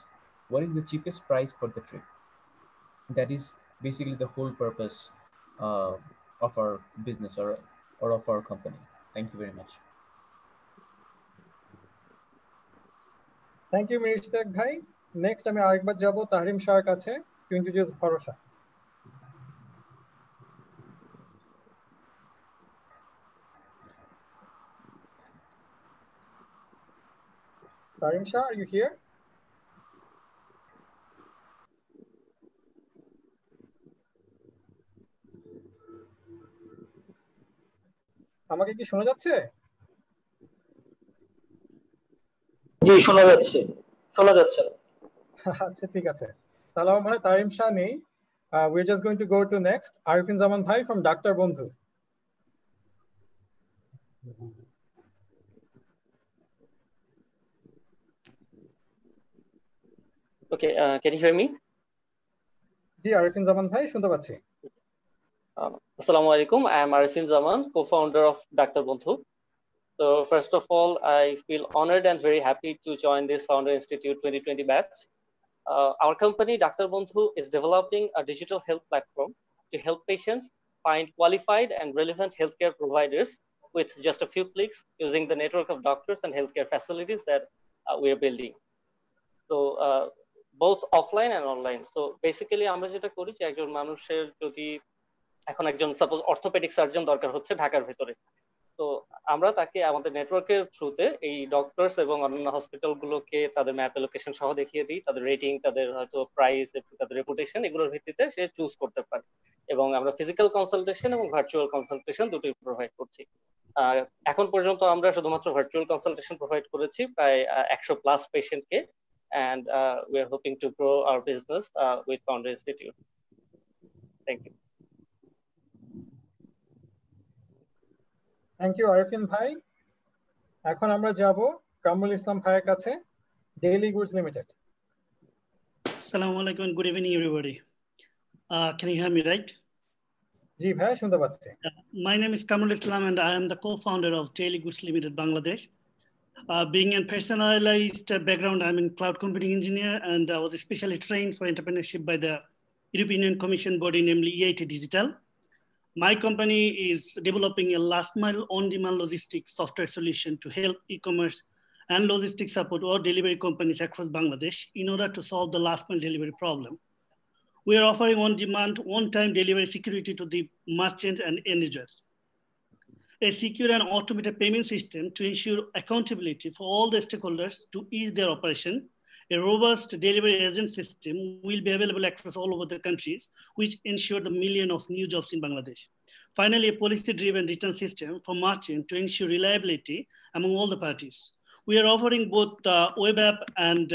Speaker 21: what is the cheapest price for the trip. That is basically the whole purpose of our business or of our company. Thank you very much.
Speaker 12: Thank you Mir Ishtiaq ভাই। Next আমি আরেকবার যাব তাহরিম শাহর কাছে to introduce ভরসা। Tarim Shah, are you here? আমাকে কি শোনা যাচ্ছে?
Speaker 19: জি শোনা যাচ্ছে, শোনা যাচ্ছে।
Speaker 12: আচ্ছা ঠিক আছে, তাহলে আমার মনে হয় তারিম শাহ নেই। We're just going to go to next Arifin Zaman Bhai from Dr. Bondhu.
Speaker 1: Okay, can you hear me?
Speaker 12: G Arifin Zaman Bhai শুনতে পাচ্ছি।
Speaker 1: Assalamu alaikum. I am Arifin Zaman, co-founder of Dr. Bondhu. So first of all, I feel honored and very happy to join this Founder Institute 2020 batch. Our company, Dr. Bondhu, is developing a digital health platform to help patients find qualified and relevant healthcare providers with just a few clicks using the network of doctors and healthcare facilities that we are building. So both offline and online. So basically, আমরা যেটা করি যে একজন মানুষের যদি এখন একজন suppose orthopaedic surgeon দরকার হচ্ছে ঢাকার ভিতরে, তো আমরা তাকে আমাদের নেটওয়ার্কের থ্রুতে এই ডক্টরস এবং অন্যান্য হসপিটাল গুলোকে তাদের ম্যাপ লোকেশন সহ দেখিয়ে দিই, তাদের রেটিং, তাদের হয়তো প্রাইস, তাদের রেপুটেশন, এগুলোর ভিত্তিতে সে চুজ করতে পারে। এবং আমরা ফিজিক্যাল কনসালটেশন এবং ভার্চুয়াল কনসালটেশন দুটোই প্রোভাইড করছি। এখন পর্যন্ত আমরা শুধুমাত্র ভার্চুয়াল কনসালটেশন প্রোভাইড করেছি প্রায় 100+ পেশেন্টকে, and we are hoping to grow our business with Founder Institute. Thank you.
Speaker 12: Thank you Arifin ভাই। এখন আমরা যাব কামরুল ইসলাম ভাইয়ের কাছে, daily goods limited.
Speaker 22: Assalamu alaikum and good evening everybody. Can you hear me right?
Speaker 12: জি ভাই শুনতে পাচ্ছি।
Speaker 22: My name is Kamrul Islam and I am the co-founder of Daily Goods Limited Bangladesh. Being a personalized background, I'm a cloud computing engineer and I was especially trained for entrepreneurship by the European Commission body, namely EIT Digital. My company is developing a last mile on-demand logistics software solution to help e-commerce and logistics support or delivery companies across Bangladesh in order to solve the last mile delivery problem. We are offering on-demand, one-time delivery security to the merchants and end users. A secure and automated payment system to ensure accountability for all the stakeholders to ease their operation. A robust delivery agent system will be available across all over the countries, which ensure the million of new jobs in Bangladesh. Finally, a policy-driven return system for merchants to ensure reliability among all the parties. We are offering both web app and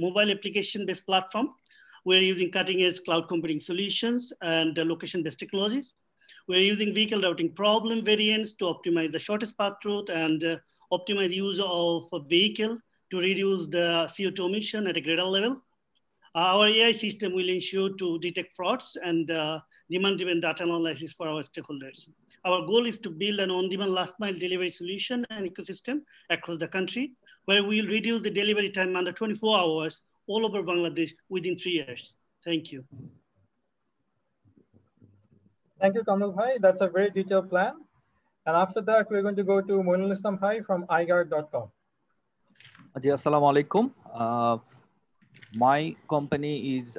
Speaker 22: mobile application-based platform. We're using cutting-edge cloud computing solutions and location-based technologies. We're using vehicle routing problem variants to optimize the shortest path route and optimize use of a vehicle to reduce the CO2 emission at a greater level. Our AI system will ensure to detect frauds and demand-driven data analysis for our stakeholders. Our goal is to build an on-demand last-mile delivery solution and ecosystem across the country, where we'll reduce the delivery time under 24 hours all over Bangladesh within 3 years. Thank you.
Speaker 12: Thank you, Kamrul Bhai. That's a very detailed plan. And after that, we're going to go to Moinul Islam Bhai from iGuard.com.
Speaker 23: Assalamu alaikum. My company is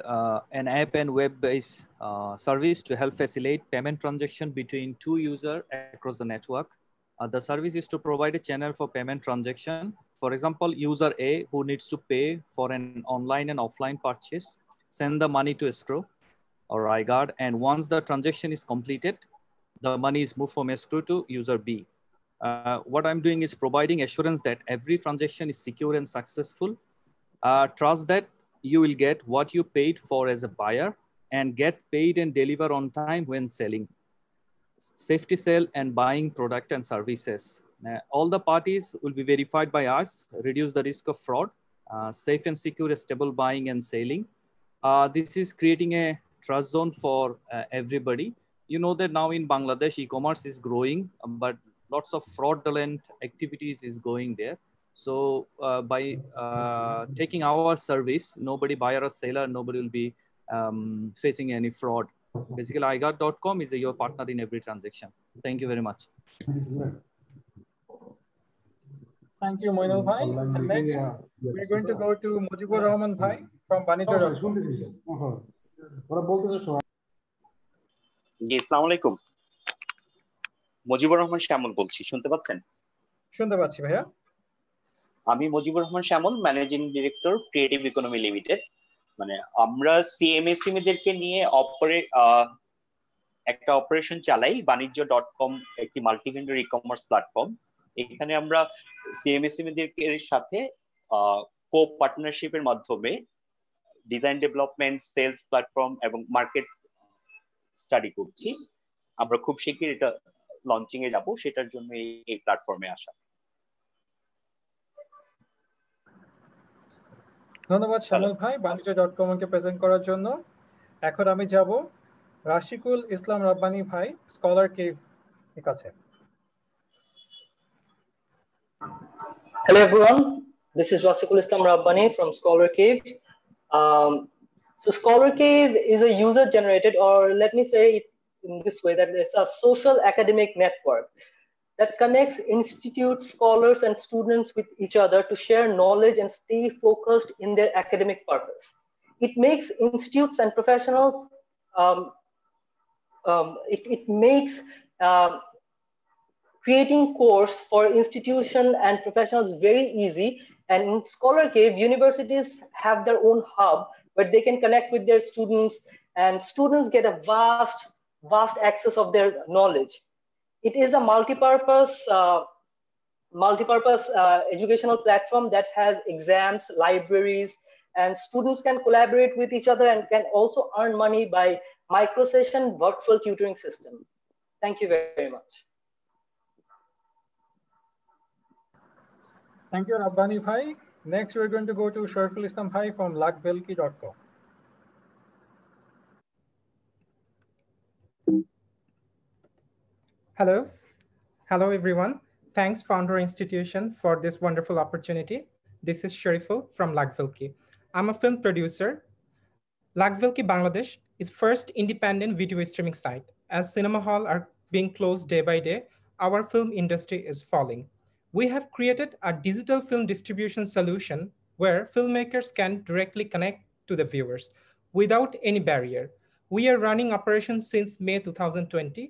Speaker 23: an app and web-based service to help facilitate payment transaction between two users across the network. The service is to provide a channel for payment transaction. For example, user A who needs to pay for an online and offline purchase, send the money to escrow or iGuard, and once the transaction is completed, the money is moved from escrow to user B. What I'm doing is providing assurance that every transaction is secure and successful. Trust that you will get what you paid for as a buyer and get paid and deliver on time when selling. Safety sale and buying product and services. All the parties will be verified by us, reduce the risk of fraud, safe and secure stable buying and selling. This is creating a trust zone for everybody. You know that now in Bangladesh, e-commerce is growing, but lots of fraudulent activities is going there. So by taking our service, nobody buyer or seller, nobody will be facing any fraud. Basically, iGuard.com is your partner in every transaction. Thank you very much.
Speaker 12: Thank you, Moinul Bhai. And next, we're going to go to Mujibur Rahman Bhai from Banijor.com.
Speaker 24: জি আসসালামু আলাইকুম, মুজিবুর রহমান শ্যামল বলছি, শুনতে পাচ্ছেন?
Speaker 12: শুনতে পাচ্ছি ভাইয়া।
Speaker 24: আমি Mujibur Rahman Shyamal, managing director, creative economy limited. মানে আমরা সিএমএসএমইদেরকে নিয়ে একটা অপারেশন চালাই, বাণিজ্য.com, একটি মাল্টিভেন্ডর ই কমার্স প্ল্যাটফর্ম। এখানে আমরা সিএমএসএমইদের সাথে কো পার্টনারশিপের মাধ্যমে ডিজাইন ডেভেলপমেন্ট, সেলস প্ল্যাটফর্ম এবং মার্কেট স্টাডি করছি। আমরা খুব শীঘ্রই এটা লঞ্চিং এ যাব, সেটার জন্য এই প্ল্যাটফর্মে আসা।
Speaker 12: ধন্যবাদ শ্যামল ভাই বাণিজ্য.com কে প্রেজেন্ট করার জন্য। এখন আমি যাব রাশিকুল ইসলাম রাব্বানী ভাই স্কলার কেভ এর কাছে।
Speaker 19: Hello everyone, this is Rasikul Islam Rabbani from Scholar Cave. So Scholar Cave is a user-generated, or let me say it in this way, that it's a social academic network that connects institutes, scholars, and students with each other to share knowledge and stay focused in their academic purpose. It makes institutes and professionals, it makes creating course for institution and professionals very easy. And in Scholar Cave, universities have their own hub where they can connect with their students, and students get a vast access of their knowledge. It is a multi-purpose educational platform that has exams, libraries, and students can collaborate with each other and can also earn money by micro-session virtual tutoring system. Thank you very much.
Speaker 12: Thank you, Rabbani Bhai. Next, we're going to go to Shariful Islam Bhai from luckbelki.com.
Speaker 3: Hello. Hello, everyone. Thanks, Founder Institution, for this wonderful opportunity. This is Shariful from Luckbelki. I'm a film producer. Luckbelki Bangladesh is first independent video streaming site. As cinema hall are being closed day by day, our film industry is falling. We have created a digital film distribution solution where filmmakers can directly connect to the viewers without any barrier. We are running operations since May 2020.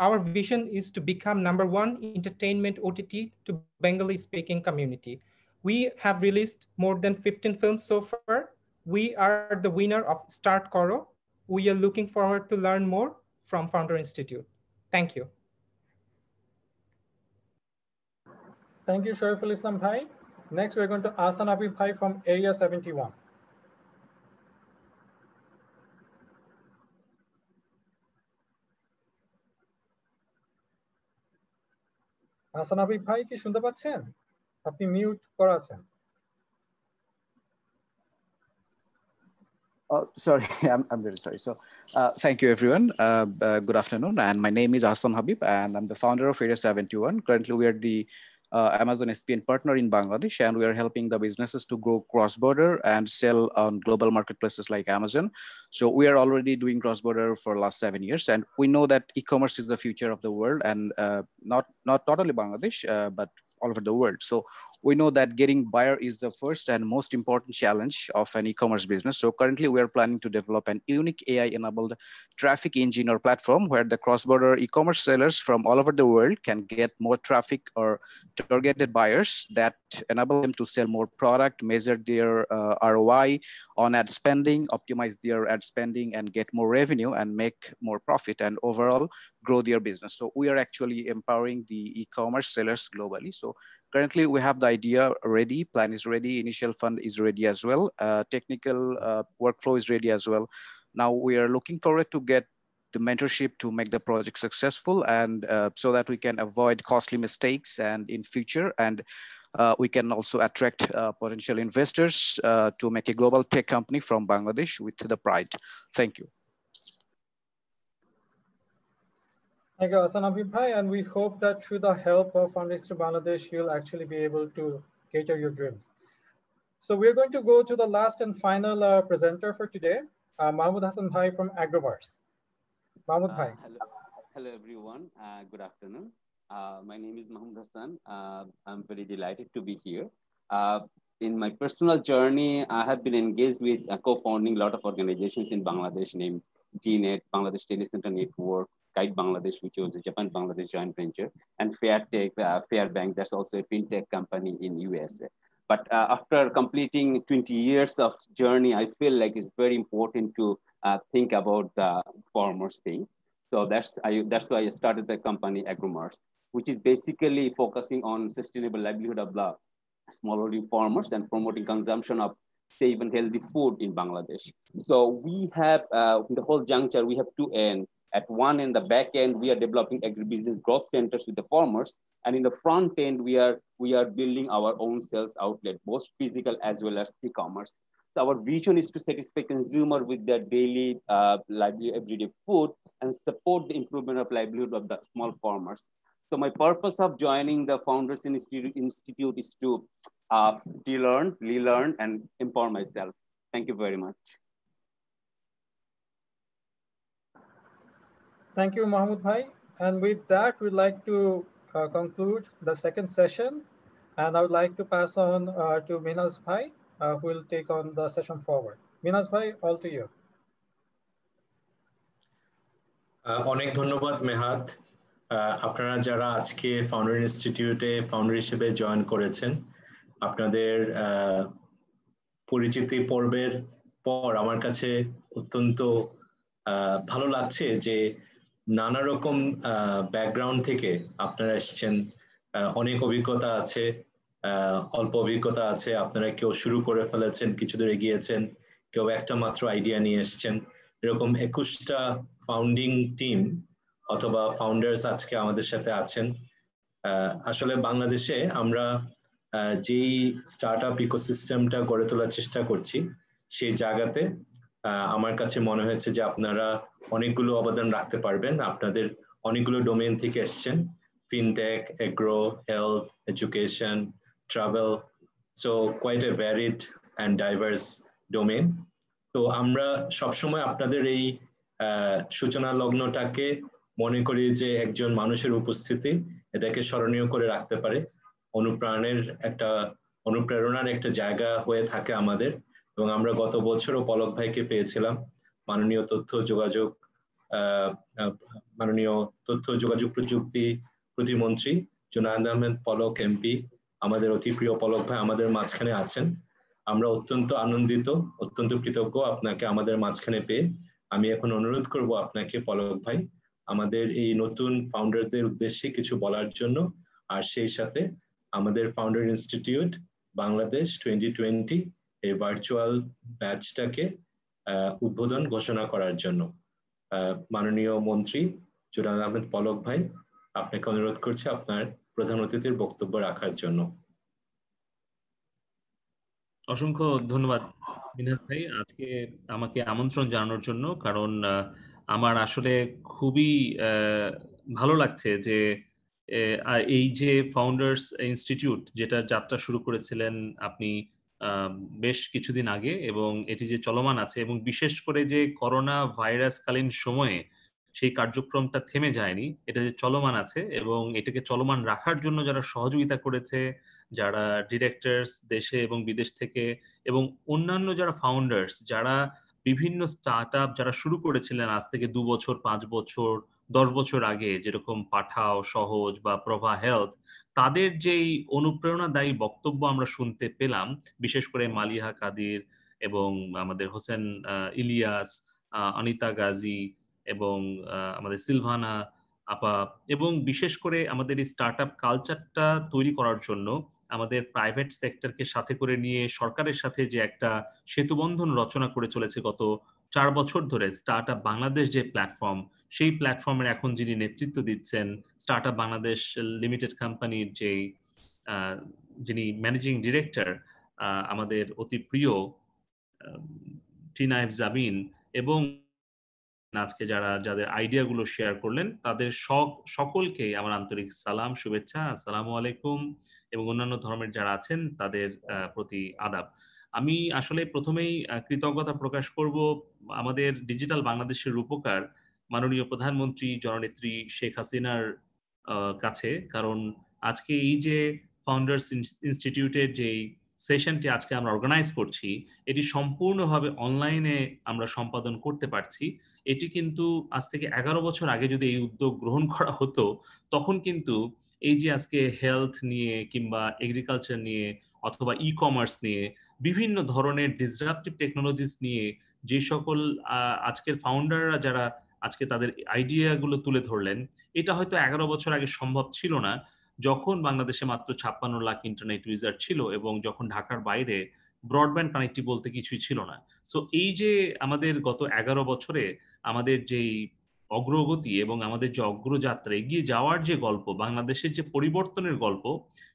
Speaker 3: Our vision is to become #1 entertainment OTT to Bengali-speaking community. We have released more than 15 films so far. We are the winner of Start Koro. We are looking forward to learn more from Founder Institute. Thank you.
Speaker 12: Thank you, Shariful Islam Bhai. Next, we're going to Ahsan Habib Bhai from Area 71. Ahsan Habib Bhai, কি শুনতে পাচ্ছেন? আপনি mute করা আছেন।
Speaker 4: Sorry, I'm very sorry. So thank you, everyone. Good afternoon. And my name is Ahsan Habib, and I'm the founder of Area 71. Currently, we are the Amazon SPN partner in Bangladesh, and we are helping the businesses to grow cross-border and sell on global marketplaces like Amazon. So we are already doing cross-border for the last 7 years, and we know that e-commerce is the future of the world, and not only Bangladesh, but all over the world. So we know that getting buyer is the first and most important challenge of an e-commerce business. So currently we are planning to develop an unique AI-enabled traffic engine or platform where the cross-border e-commerce sellers from all over the world can get more traffic or targeted buyers that enable them to sell more product, measure their ROI on ad spending, optimize their ad spending, and get more revenue and make more profit and overall grow their business. So we are actually empowering the e-commerce sellers globally. So currently we have the idea ready, plan is ready, initial fund is ready as well, technical workflow is ready as well. Now we are looking forward to get the mentorship to make the project successful, and so that we can avoid costly mistakes and in future, and we can also attract potential investors to make a global tech company from Bangladesh with the pride. Thank you.
Speaker 12: Thank you, Ahsan Habib Bhai, and we hope that through the help of Founder Institute Bangladesh, you'll actually be able to cater your dreams. So we're going to go to the last and final presenter for today, Mahmoud Hassan Bhai from Agrobars. Mahmoud Bhai.
Speaker 5: Hello everyone, good afternoon. My name is Mahmoud Hassan. I'm very delighted to be here. In my personal journey, I have been engaged with co-founding a lot of organizations in Bangladesh named GNet, Bangladesh Telecenter Network, Guide Bangladesh, which was a Japan-Bangladesh joint venture, and Fairtech, Fairbank, that's also a fintech company in USA. But after completing 20 years of journey, I feel like it's very important to think about the farmers thing. So that's why I started the company Agromers, which is basically focusing on sustainable livelihood of the smallholder farmers and promoting consumption of safe and healthy food in Bangladesh. So we have in the whole juncture, we have two ends. At one end, the back end, we are developing agribusiness growth centers with the farmers, and in the front end, we are building our own sales outlet, both physical as well as e-commerce. So our vision is to satisfy consumer with their daily lively everyday food and support the improvement of livelihood of the small farmers. So my purpose of joining the Founders Institute is to relearn, and empower myself. Thank you very much.
Speaker 12: Thank you, Mahmoud Bhai. And with that, we'd like to conclude the second session. And I would like to pass on to Minhas Bhai, who will take on the session forward. Minhas Bhai, all to you.
Speaker 6: অনেক ধন্যবাদ মেহাত। আপনারা যারা আজকে founder ইনস্টিটিউটে founder হিসেবে join করেছেন, আপনাদের পরিচিতি পর্বের পর আমার কাছে অত্যন্ত ভালো লাগছে যে নানা রকম ব্যাকগ্রাউন্ড থেকে আপনারা এসেছেন। অনেক অভিজ্ঞতা আছে, অল্প অভিজ্ঞতা আছে, আপনারা কেউ শুরু করে ফেলেছেন, কিছু দূর এগিয়েছেন, কেউ একটা মাত্র আইডিয়া নিয়ে এসেছেন। এরকম 21টা ফাউন্ডিং টিম অথবা ফাউন্ডার্স আজকে আমাদের সাথে আছেন। আসলে বাংলাদেশে আমরা যেই স্টার্টআপ ইকোসিস্টেমটা গড়ে তোলার চেষ্টা করছি, সেই জায়গাতে আমার কাছে মনে হয়েছে যে আপনারা অনেকগুলো অবদান রাখতে পারবেন। আপনাদের অনেকগুলো ডোমেইন থেকে এসছেন, fintech, agro, health, education, travel, so quite a varied and diverse domain. তো আমরা সবসময় আপনাদের এই সূচনা লগ্নটাকে মনে করি যে একজন মানুষের উপস্থিতি এটাকে স্মরণীয় করে রাখতে পারে, অনুপ্রেরণার একটা জায়গা হয়ে থাকে আমাদের। এবং আমরা গত বছরও পলক ভাইকে পেয়েছিলাম, মাননীয় তথ্য যোগাযোগ প্রযুক্তি প্রতিমন্ত্রী জুনায়েদ আহমেদ পলক এমপি, আমাদের অতি প্রিয় পলক ভাই আমাদের মাঝখানে আছেন। আমরা অত্যন্ত আনন্দিত, অত্যন্ত কৃতজ্ঞ আপনাকে আমাদের মাঝখানে পেয়ে। আমি এখন অনুরোধ করব আপনাকে পলক ভাই আমাদের এই নতুন ফাউন্ডারদের উদ্দেশ্যে কিছু বলার জন্য, আর সেই সাথে আমাদের ফাউন্ডার ইনস্টিটিউট বাংলাদেশ 2020 এই ভার্চুয়াল ব্যাচটাকে উদ্বোধন ঘোষণা করার জন্য। মাননীয় মন্ত্রী জুনায়েদ আহমেদ পলক ভাই, আপনাকে অনুরোধ করছি আপনার প্রধান অতিথির বক্তব্য রাখার জন্য।
Speaker 7: অসংখ্য ধন্যবাদ মিনহাজ ভাই আজকে আমাকে আমন্ত্রণ জানানোর জন্য। কারণ আমার আসলে খুবই ভালো লাগছে যে এই যে ফাউন্ডার্স ইনস্টিটিউট যেটা যাত্রা শুরু করেছিলেন আপনি বেশ কিছুদিন আগে, এবং এটি যে চলমান আছে, এবং বিশেষ করে যে করোনা ভাইরাসকালীন সময়ে সেই কার্যক্রমটা থেমে যায়নি, এটা যে চলমান আছে এবং এটাকে চলমান রাখার জন্য যারা সহযোগিতা করেছে, যারা ডিরেক্টরস দেশে এবং বিদেশ থেকে, এবং অন্যান্য যারা ফাউন্ডার্স যারা বিভিন্ন স্টার্টআপ যারা শুরু করেছিলেন আজ থেকে 2 বছর 5 বছর 10 বছর আগে, যেরকম পাঠাও, সহজ বা প্রভা হেলথ, তাদের যেই অনুপ্রেরণাদায়ী বক্তব্য আমরা শুনতে পেলাম, বিশেষ করে মালিহা কাদির এবং আমাদের হোসেন ইলিয়াস, অনিতা গাজী এবং আমাদের সিলভানা আপা, এবং বিশেষ করে আমাদের এই স্টার্টআপ কালচারটা তৈরি করার জন্য আমাদের প্রাইভেট সেক্টরকে সাথে করে নিয়ে সরকারের সাথে যে একটা সেতুবন্ধন রচনা করে চলেছে গত 4 বছর ধরে স্টার্টআপ বাংলাদেশ যে প্ল্যাটফর্ম, সেই প্ল্যাটফর্মের এখন যিনি নেতৃত্ব দিচ্ছেন স্টার্টআপ বাংলাদেশ লিমিটেড কোম্পানির যিনি ম্যানেজিং ডিরেক্টর আমাদের অতি প্রিয় টিনাইফ জাবিন, এবং আজকে যাদের আইডিয়াগুলো শেয়ার করলেন তাদের সকলকে আমার আন্তরিক সালাম, শুভেচ্ছা, আসসালামু আলাইকুম, এবং অন্যান্য ধর্মের যারা আছেন তাদের প্রতি আদাব। আমি আসলে প্রথমেই কৃতজ্ঞতা প্রকাশ করব আমাদের ডিজিটাল বাংলাদেশের রূপকার মাননীয় প্রধানমন্ত্রী জননেত্রী শেখ হাসিনার কাছে, কারণ আজকে এই যে ফাউন্ডার্স ইনস্টিটিউটের যে সেশনটি আজকে আমরা অর্গানাইজ করছি, এটি সম্পূর্ণভাবে অনলাইনে আমরা সম্পাদন করতে পারছি। এটি কিন্তু আজ থেকে 11 বছর আগে যদি এই উদ্যোগ গ্রহণ করা হতো, তখন কিন্তু এই যে আজকে হেলথ নিয়ে কিংবা এগ্রিকালচার নিয়ে অথবা ই কমার্স নিয়ে, বিভিন্ন ধরনের ডিসরাপটিভ টেকনোলজিস নিয়ে যে সকল আজকের ফাউন্ডাররা যারা আজকে তাদের আইডিয়াগুলো তুলে ধরলেন, এটা হয়তো 11 বছর আগে সম্ভব ছিল না, যখন বাংলাদেশে মাত্র 56 লাখ ইন্টারনেট ইউজার ছিল এবং যখন ঢাকার বাইরে ব্রডব্যান্ড কানেক্টিভ বলতে কিছুই ছিল না। সো এই যে আমাদের গত 11 বছরে আমাদের যেই অগ্রগতি এবং আমাদের যে অগ্রযাত্রা, এগিয়ে যাওয়ার যে গল্প, বাংলাদেশের যে পরিবর্তনের গল্প,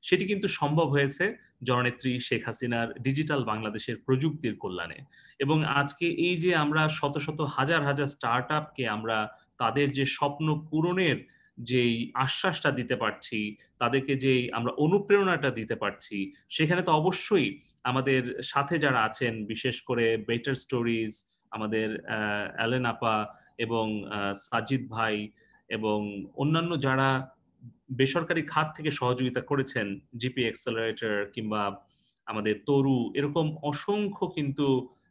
Speaker 7: সেটি কিন্তু সম্ভব হয়েছে জননেত্রী শেখ হাসিনার ডিজিটাল বাংলাদেশের প্রযুক্তির কল্যাণে। এবং আজকে এই যে আমরা শত শত হাজার হাজার স্টার্ট আপকে আমরা তাদের যে স্বপ্ন পূরণের যেই আশ্বাসটা দিতে পারছি, তাদেরকে যেই আমরা অনুপ্রেরণাটা দিতে পারছি, সেখানে তো অবশ্যই আমাদের সাথে যারা আছেন, বিশেষ করে বেটার স্টোরিজ, আমাদের অ্যালেন আপা এবং সাজিদ ভাই এবং অন্যান্য যারা বেসরকারি খাত থেকে সহযোগিতা করেছেন, জিপি এক্সেলারেটর কিংবা আমাদের তরু, এরকম অসংখ্য কিন্তু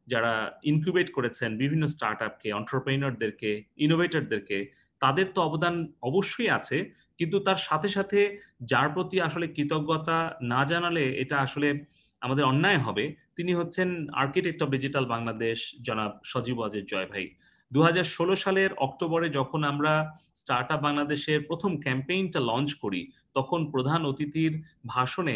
Speaker 7: যারা ইনকিউবেট করেছেন বিভিন্ন স্টার্ট আপকে, এন্টারপ্রেনারদেরকে, ইনোভেটরদেরকে, তাদের তো অবদান অবশ্যই আছে। কিন্তু তার সাথে সাথে যার প্রতি আসলে কৃতজ্ঞতা না জানালে এটা আসলে আমাদের অন্যায় হবে, তিনি হচ্ছেন আর্কিটেক্ট অফ ডিজিটাল বাংলাদেশ জনাব সজীব ওয়াজেদ জয় ভাই। 2016 সালের অক্টোবরে যখন আমরা স্টার্ট আপ বাংলাদেশের প্রথম ক্যাম্পেইনটা লঞ্চ করি, তখন প্রধান অতিথির ভাষণে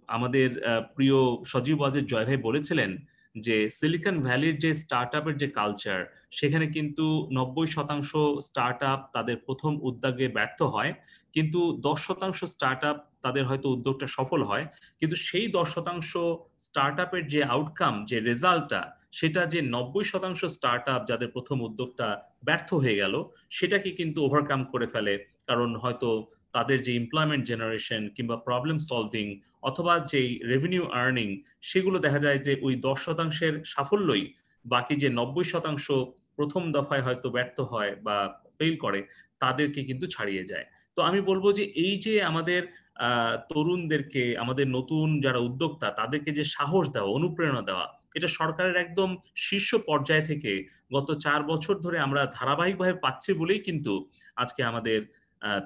Speaker 7: আমাদের প্রিয় সজীব ওয়াজেদ জয় ভাই বলেছিলেন যে সিলিকন ভ্যালির যে স্টার্ট আপের যে কালচার, সেখানে কিন্তু 90% স্টার্ট আপ তাদের প্রথম উদ্যোগে ব্যর্থ হয়, কিন্তু 10% স্টার্ট আপ তাদের হয়তো উদ্যোগটা সফল হয়, কিন্তু সেই 10% স্টার্ট আপের যে আউটকাম, যে রেজাল্টটা, সেটা যে 90% স্টার্ট আপ যাদের প্রথম উদ্যোগটা ব্যর্থ হয়ে গেল, সেটাকে কিন্তু ওভারকাম করে ফেলে। কারণ হয়তো তাদের যে এমপ্লয়মেন্ট জেনারেশন কিংবা প্রবলেম সলভিং অথবা যেই রেভিনিউ আর্নিং, সেগুলো দেখা যায় যে ওই 10%-এর সাফল্যই বাকি যে 90% প্রথম দফায় হয়তো ব্যর্থ হয় বা ফেল করে, তাদেরকে কিন্তু ছাড়িয়ে যায়। তো আমি বলবো যে এই যে আমাদের তরুণদেরকে, আমাদের নতুন যারা উদ্যোক্তা, তাদেরকে যে সাহস দেওয়া, অনুপ্রেরণা দেওয়া, এটা সরকারের একদম শীর্ষ পর্যায় থেকে গত 4 বছর ধরে আমরা ধারাবাহিকভাবে পাচ্ছি বলেই কিন্তু আজকে আমাদের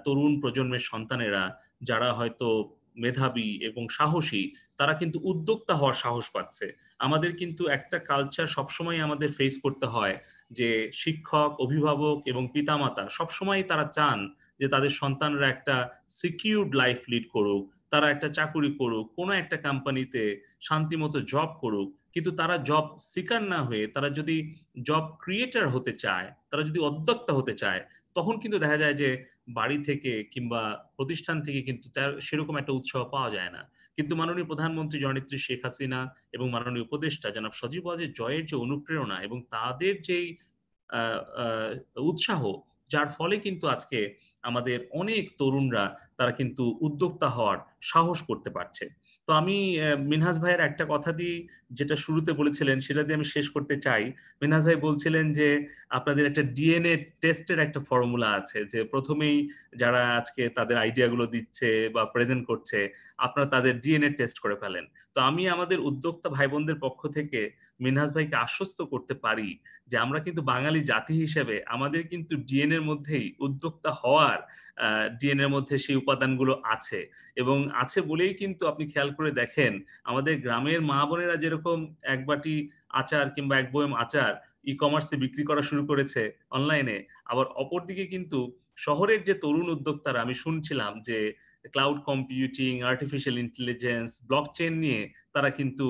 Speaker 7: তরুণ প্রজন্মের সন্তানেরা যারা হয়তো মেধাবী এবং সাহসী, তারা কিন্তু উদ্যোক্তা হওয়ার সাহস পাচ্ছে। আমাদের কিন্তু একটা কালচার সবসময় আমাদের ফেস করতে হয় যে শিক্ষক, অভিভাবক এবং পিতামাতা সবসময় তারা চান যে তাদের সন্তানরা একটা সিকিউরড লাইফ লিড করুক, তারা একটা চাকুরি করুক, কোনো একটা কোম্পানিতে শান্তিমতো জব করুক। কিন্তু তারা জব সিকার না হয়ে তারা যদি জব ক্রিয়েটার হতে চায়, তারা যদি উদ্যোক্তা হতে চায়, তখন কিন্তু দেখা যায় যে বাড়ি থেকে কিংবা প্রতিষ্ঠান থেকে কিন্তু তার সেরকম একটা উৎসাহ পাওয়া যায় না। কিন্তু মাননীয় প্রধানমন্ত্রী জননেত্রী শেখ হাসিনা এবং মাননীয় উপদেষ্টা জনাব সজীব ওয়াজেদ জয়ের যে অনুপ্রেরণা এবং তাদের যেই উৎসাহ, যার ফলে কিন্তু আজকে আমাদের অনেক তরুণরা তারা কিন্তু উদ্যোক্তা হওয়ার সাহস করতে পারছে। তো আমি মিনহাজ ভাইয়ের একটা কথা দিয়ে, যেটা শুরুতে বলেছিলেন, সেটা দিয়ে আমি শেষ করতে চাই। মিনহাজ ভাই বলছিলেন যে আপনাদের একটা ডিএনএ টেস্টের একটা ফর্মুলা আছে, যে প্রথমেই যারা আজকে তাদের আইডিয়াগুলো দিচ্ছে বা প্রেজেন্ট করছে, আপনারা তাদের ডিএনএ টেস্ট করে ফেলেন। তো আমি আমাদের উদ্যোক্তা ভাই বোনদের পক্ষ থেকে মিনহাজ ভাইকে আশ্বস্ত করতে পারি যে আমরা কিন্তু বাঙালি জাতি হিসেবে আমাদের কিন্তু ডিএনএ এর মধ্যেই উদ্যোক্তা হওয়ার ডিএনএ এর মধ্যে সেই উপাদানগুলো আছে, এবং আছে বলেই কিন্তু আপনি খেয়াল করে দেখেন আমাদের গ্রামের মা বোনেরা যেরকম এক বাটি আচার কিংবা এক বয়ম আচার ই কমার্সে বিক্রি করা শুরু করেছে অনলাইনে, আবার অপরদিকে কিন্তু শহরের যে তরুণ উদ্যোক্তারা, আমি শুনছিলাম যে cloud computing, artificial intelligence, blockchain নিয়ে তারা কিন্তু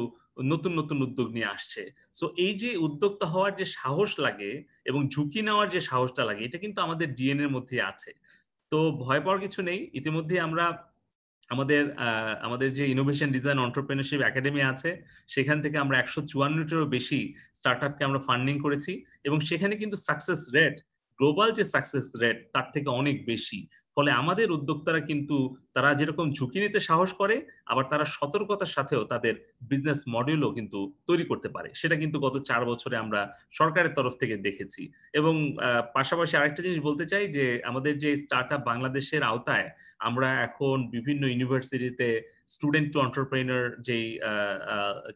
Speaker 7: নতুন নতুন উদ্যোগ নিয়ে আসছে। সো এই যে উদ্যোক্তা হওয়ার যে সাহস লাগে এবং ঝুঁকি নেওয়ার যে সাহসটা লাগে, এটা কিন্তু আমাদের ডিএনএ এর মধ্যে আছে। তো ভয় পাওয়ার কিছু নেই। ইতিমধ্যে আমরা আমাদের যে ইনোভেশন ডিজাইন এন্টারপ্রেনারশিপ একাডেমি আছে, সেখান থেকে আমরা 154-টিরও বেশি স্টার্টআপকে আমরা ফান্ডিং করেছি, এবং সেখানে কিন্তু সাকসেস রেট, গ্লোবাল যে সাকসেস রেট, তার থেকে অনেক বেশি। ফলে আমাদের উদ্যোক্তারা কিন্তু তারা যেরকম ঝুঁকি নিতে সাহস করে, আবার তারা সতর্কতার সাথেও তাদের বিজনেস মডেলও কিন্তু তৈরি করতে পারে। সেটা কিন্তু গত 4 বছরে আমরা সরকারের তরফ থেকে দেখেছি। এবং পাশাপাশি আরেকটা জিনিস বলতে চাই যে আমাদের যে স্টার্টআপ বাংলাদেশের আওতায় আমরা এখন বিভিন্ন ইউনিভার্সিটিতে স্টুডেন্ট টু এন্টারপ্রেনার যেই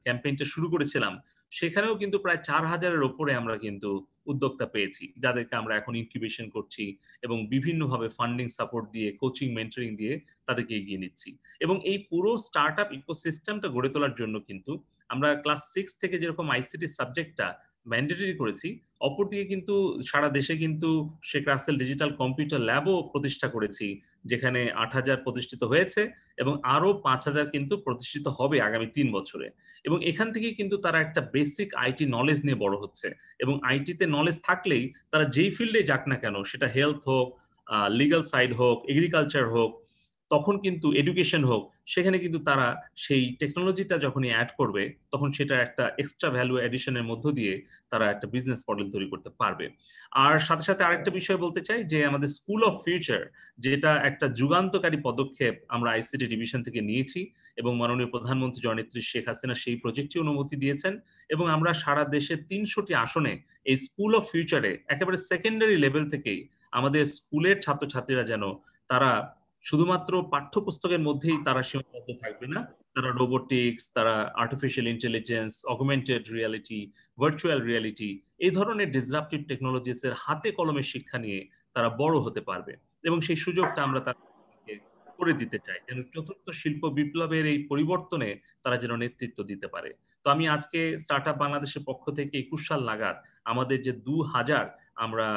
Speaker 7: ক্যাম্পেইনটা শুরু করেছিলাম, সেখানেও কিন্তু প্রায় 4000-এর ওপরে আমরা কিন্তু উদ্যোক্তা পেয়েছি, যাদেরকে আমরা এখন ইনকিউবেশন করছি এবং বিভিন্নভাবে ফান্ডিং সাপোর্ট দিয়ে, কোচিং, মেন্টরিং দিয়ে তাদেরকে এগিয়ে নিচ্ছি। এবং এই পুরো স্টার্টআপ ইকোসিস্টেমটা গড়ে তোলার জন্য কিন্তু আমরা ক্লাস 6 থেকে যেরকম আইসিটি সাবজেক্টটা ম্যান্ডেটরি করেছি, অপরদিকে কিন্তু সারা দেশে কিন্তু শেখ রাসেল ডিজিটাল কম্পিউটার ল্যাবও প্রতিষ্ঠা করেছি, যেখানে 8000 প্রতিষ্ঠিত হয়েছে এবং আরো 5000 কিন্তু প্রতিষ্ঠিত হবে আগামী 3 বছরে। এবং এখান থেকেই কিন্তু তারা একটা বেসিক আইটি নলেজ নিয়ে বড় হচ্ছে এবং আইটিতে নলেজ থাকলেই তারা যেই ফিল্ডে যাক না কেন, সেটা হেলথ হোক, লিগ্যাল সাইড হোক, এগ্রিকালচার হোক, তখন কিন্তু এডুকেশন হোক, সেখানে কিন্তু তারা সেই টেকনোলজিটা যখনই অ্যাড করবে তখন সেটা একটা এক্সট্রা ভ্যালু এডিশনের মধ্য দিয়ে তারা একটা বিজনেস মডেল তৈরি করতে পারবে। আর সাথে সাথে আরেকটা বিষয় বলতে চাই যে আমাদের স্কুল অফ ফিউচার, যেটা একটা যুগান্তকারী পদক্ষেপ আমরা আইসিটি ডিভিশন থেকে নিয়েছি এবং মাননীয় প্রধানমন্ত্রী জননেত্রী শেখ হাসিনা সেই প্রজেক্টটি অনুমতি দিয়েছেন এবং আমরা সারা দেশে 300টি আসনে এই স্কুল অফ ফিউচারে একেবারে সেকেন্ডারি লেভেল থেকেই আমাদের স্কুলের ছাত্রছাত্রীরা যেন তারা শুধুমাত্র পাঠ্যপুস্তকের মধ্যেই তারা সীমাবদ্ধ থাকবে না, তারা রোবোটিক্স, তারা artificial intelligence, augmented reality, virtual reality, এই ধরনের ডিসরাপটিভ টেকনোলজিসের হাতে কলমে শিক্ষা নিয়ে তারা বড় হতে পারবে এবং সেই সুযোগটা আমরা তাদেরকে করে দিতে চাই, যেন চতুর্থ শিল্প বিপ্লবের এই পরিবর্তনে তারা যেন নেতৃত্ব দিতে পারে। তো আমি আজকে স্টার্টআপ বাংলাদেশের পক্ষ থেকে 21 সাল নাগাদ আমাদের যে 2000 আমরা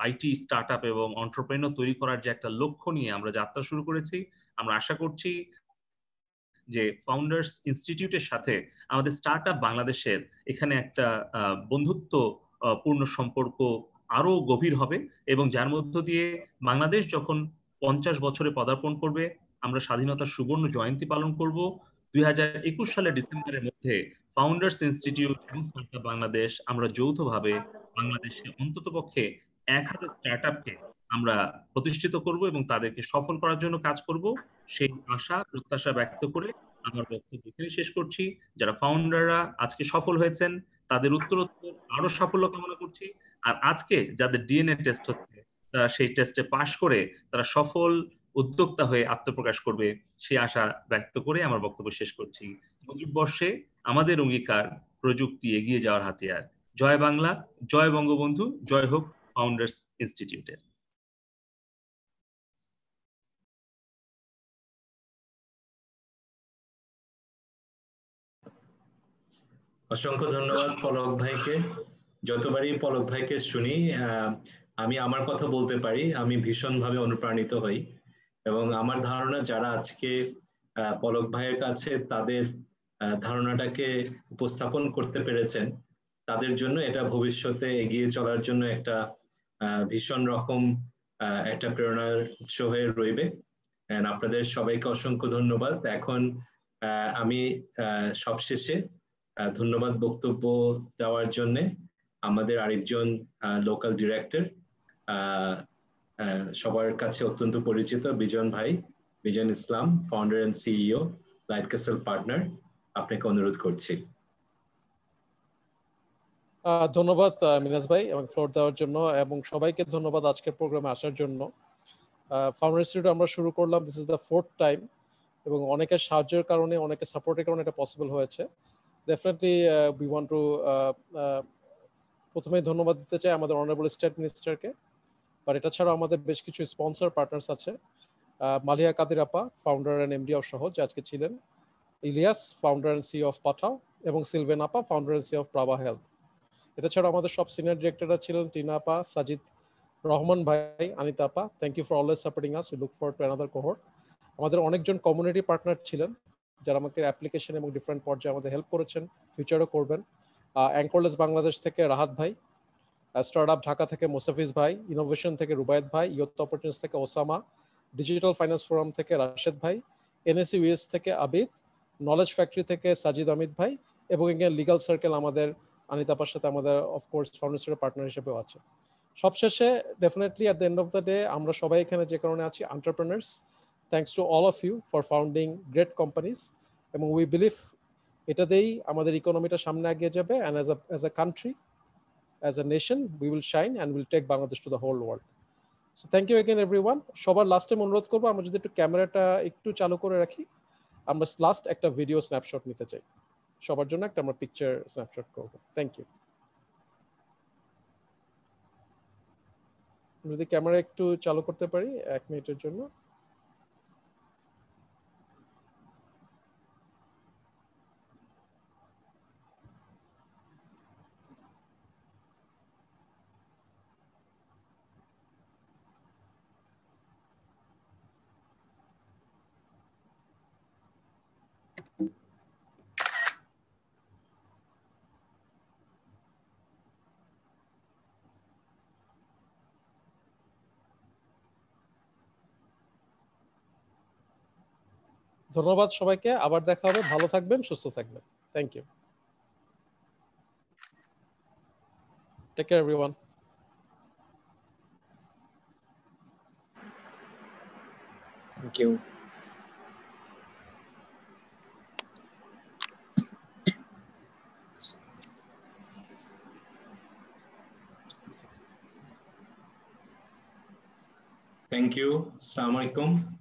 Speaker 7: আইটি স্টার্টআপ এবং এন্টারপ্রেনিউর তৈরি করার যে একটা লক্ষ্য নিয়ে আমরা যাত্রা শুরু করেছি, আমরা আশা করছি যে ফাউন্ডার্স ইনস্টিটিউটের সাথে আমাদের স্টার্টআপ বাংলাদেশের এখানে একটা বন্ধুত্ব পূর্ণ সম্পর্ক আরো গভীর হবে এবং যার মধ্য দিয়ে বাংলাদেশ যখন 50 বছরে পদার্পণ করবে, আমরা স্বাধীনতার সুবর্ণ জয়ন্তী পালন করব, 2021 সালের ডিসেম্বরের মধ্যে ফাউন্ডার্স ইনস্টিটিউট এবং স্টার্টআপ বাংলাদেশ আমরা যৌথভাবে বাংলাদেশে অন্ততপক্ষে 1000 স্টার্টআপকে আমরা প্রতিষ্ঠিত করব এবং তাদেরকে সফল করার জন্য কাজ করব। সেই আশা প্রত্যাশা ব্যক্ত করে আমার বক্তব্য এখানে শেষ করছি। যারা ফাউন্ডাররা আজকে সফল হয়েছেন তাদের উত্তরোত্তর আরো সাফল্য কামনা করছি, আর আজকে যাদের ডিএনএ টেস্ট হচ্ছে তারা সেই টেস্টে পাশ করে তারা সফল উদ্যোক্তা হয়ে আত্মপ্রকাশ করবে, সেই আশা ব্যক্ত করে আমার বক্তব্য শেষ করছি। মুজিব বর্ষে আমাদের অঙ্গীকার, প্রযুক্তি এগিয়ে যাওয়ার হাতিয়ার। জয় বাংলা, জয় বঙ্গবন্ধু, জয় হোক ফাউন্ডার্স ইনস্টিটিউটের।
Speaker 6: অসংখ্য ধন্যবাদ পলক ভাইকে। যতবারই পলক ভাইকে শুনি আমি আমার কথা বলতে পারি, আমি ভীষণভাবে অনুপ্রাণিত হই এবং আমার ধারণা যারা আজকে পলক ভাইয়ের কাছে তাদের ধারণাটাকে উপস্থাপন করতে পেরেছেন, তাদের জন্য এটা ভবিষ্যতে এগিয়ে চলার জন্য একটা ভীষণ রকম একটা প্রেরণার উৎস হয়ে রইবে। আপনাদের সবাইকে অসংখ্য ধন্যবাদ। এখন আমি সবশেষে ধন্যবাদ বক্তব্য দেওয়ার জন্য আমাদের আরেকজন লোকাল ডিরেক্টর, সবার কাছে অত্যন্ত পরিচিত বিজন ভাই, Bijon Islam, founder and CEO Light Castle Partner, আপনাকে অনুরোধ করছি।
Speaker 8: ধন্যবাদ মিনাজ ভাই এবং ফ্লোর দেওয়ার জন্য, এবং সবাইকে ধন্যবাদ আজকের প্রোগ্রামে আসার জন্য। ফাউন্ডার ইনস্টিটিউট আমরা শুরু করলাম, this is the 4th time, এবং অনেকের সাহায্যের কারণে, অনেকের সাপোর্টের কারণে এটা পসিবল হয়েছে। ডেফিনেটলি উই ওয়ান্ট টু প্রথমেই ধন্যবাদ দিতে চাই আমাদের অনারেবল স্টেট মিনিস্টারকে, বাট এটা ছাড়াও আমাদের বেশ কিছু স্পন্সর পার্টনার্স আছে। মালিয়া কাদির আপা, founder and MD of Shohoz, আজকে ছিলেন, Ilias, founder and CEO of Pathao, এবং সিলভেন আপা, founder and CEO of Praava health. এটা ছাড়া আমাদের সব সিনিয়র ডিরেক্টররা ছিলেন, টিনা আপা, সাজিদ রহমান ভাই, আনিতা আপা, thank you for always supporting us, we look forward to another cohort. আমাদের অনেকজন কমিউনিটি পার্টনার ছিলেন যারা আমাকে অ্যাপ্লিকেশন এবং ডিফারেন্ট পর্যায়ে আমাদের হেল্প করেছেন, ফিউচারও করবেন। অ্যাঙ্করলেস বাংলাদেশ থেকে রাহাত ভাই, স্টার্টআপ ঢাকা থেকে মোসাফিজ ভাই, ইনোভেশন থেকে রুবায়েত ভাই, ইয়ত অপরচুনিটিস থেকে ওসামা, ডিজিটাল ফাইন্যান্স ফোরাম থেকে রাশেদ ভাই, এনএসি ইউএস থেকে আবিদ, নলেজ ফ্যাক্টরি থেকে সাজিদ আমিদ ভাই, এবং এখানে লিগাল সার্কেল আমাদের আনিতাপার সাথে আমাদের অফকোর্স ফাউন্ডেশনের পার্টনার হিসেবেও আছে। সবশেষে definitely at the end of the day আমরা সবাই এখানে যে কারণে আছি entrepreneurs, thanks to all of you for founding great companies, এবং উই বিলিভ এটাতেই আমাদের ইকোনমিটা সামনে এগিয়ে যাবে, and as a country, as a nation, we will shine and we'll take Bangladesh to the whole world. So thank you again everyone. সবার last time অনুরোধ করবো আমরা যদি একটু ক্যামেরাটা একটু চালু করে রাখি, আমরা লাস্ট একটা ভিডিও স্ন্যাপশট নিতে চাই। সবার জন্য একটা আমরা পিকচার স্ন্যাপশট করব। Thank you. যদি ক্যামেরা একটু চালু করতে পারি 1 মিনিটের জন্য। ধন্যবাদ সবাইকে, আবার দেখা হবে। ভালো থাকবেন, সুস্থ থাকবেন। Thank you. Take care everyone.
Speaker 14: Thank you.
Speaker 6: Thank you. Assalamu alaikum.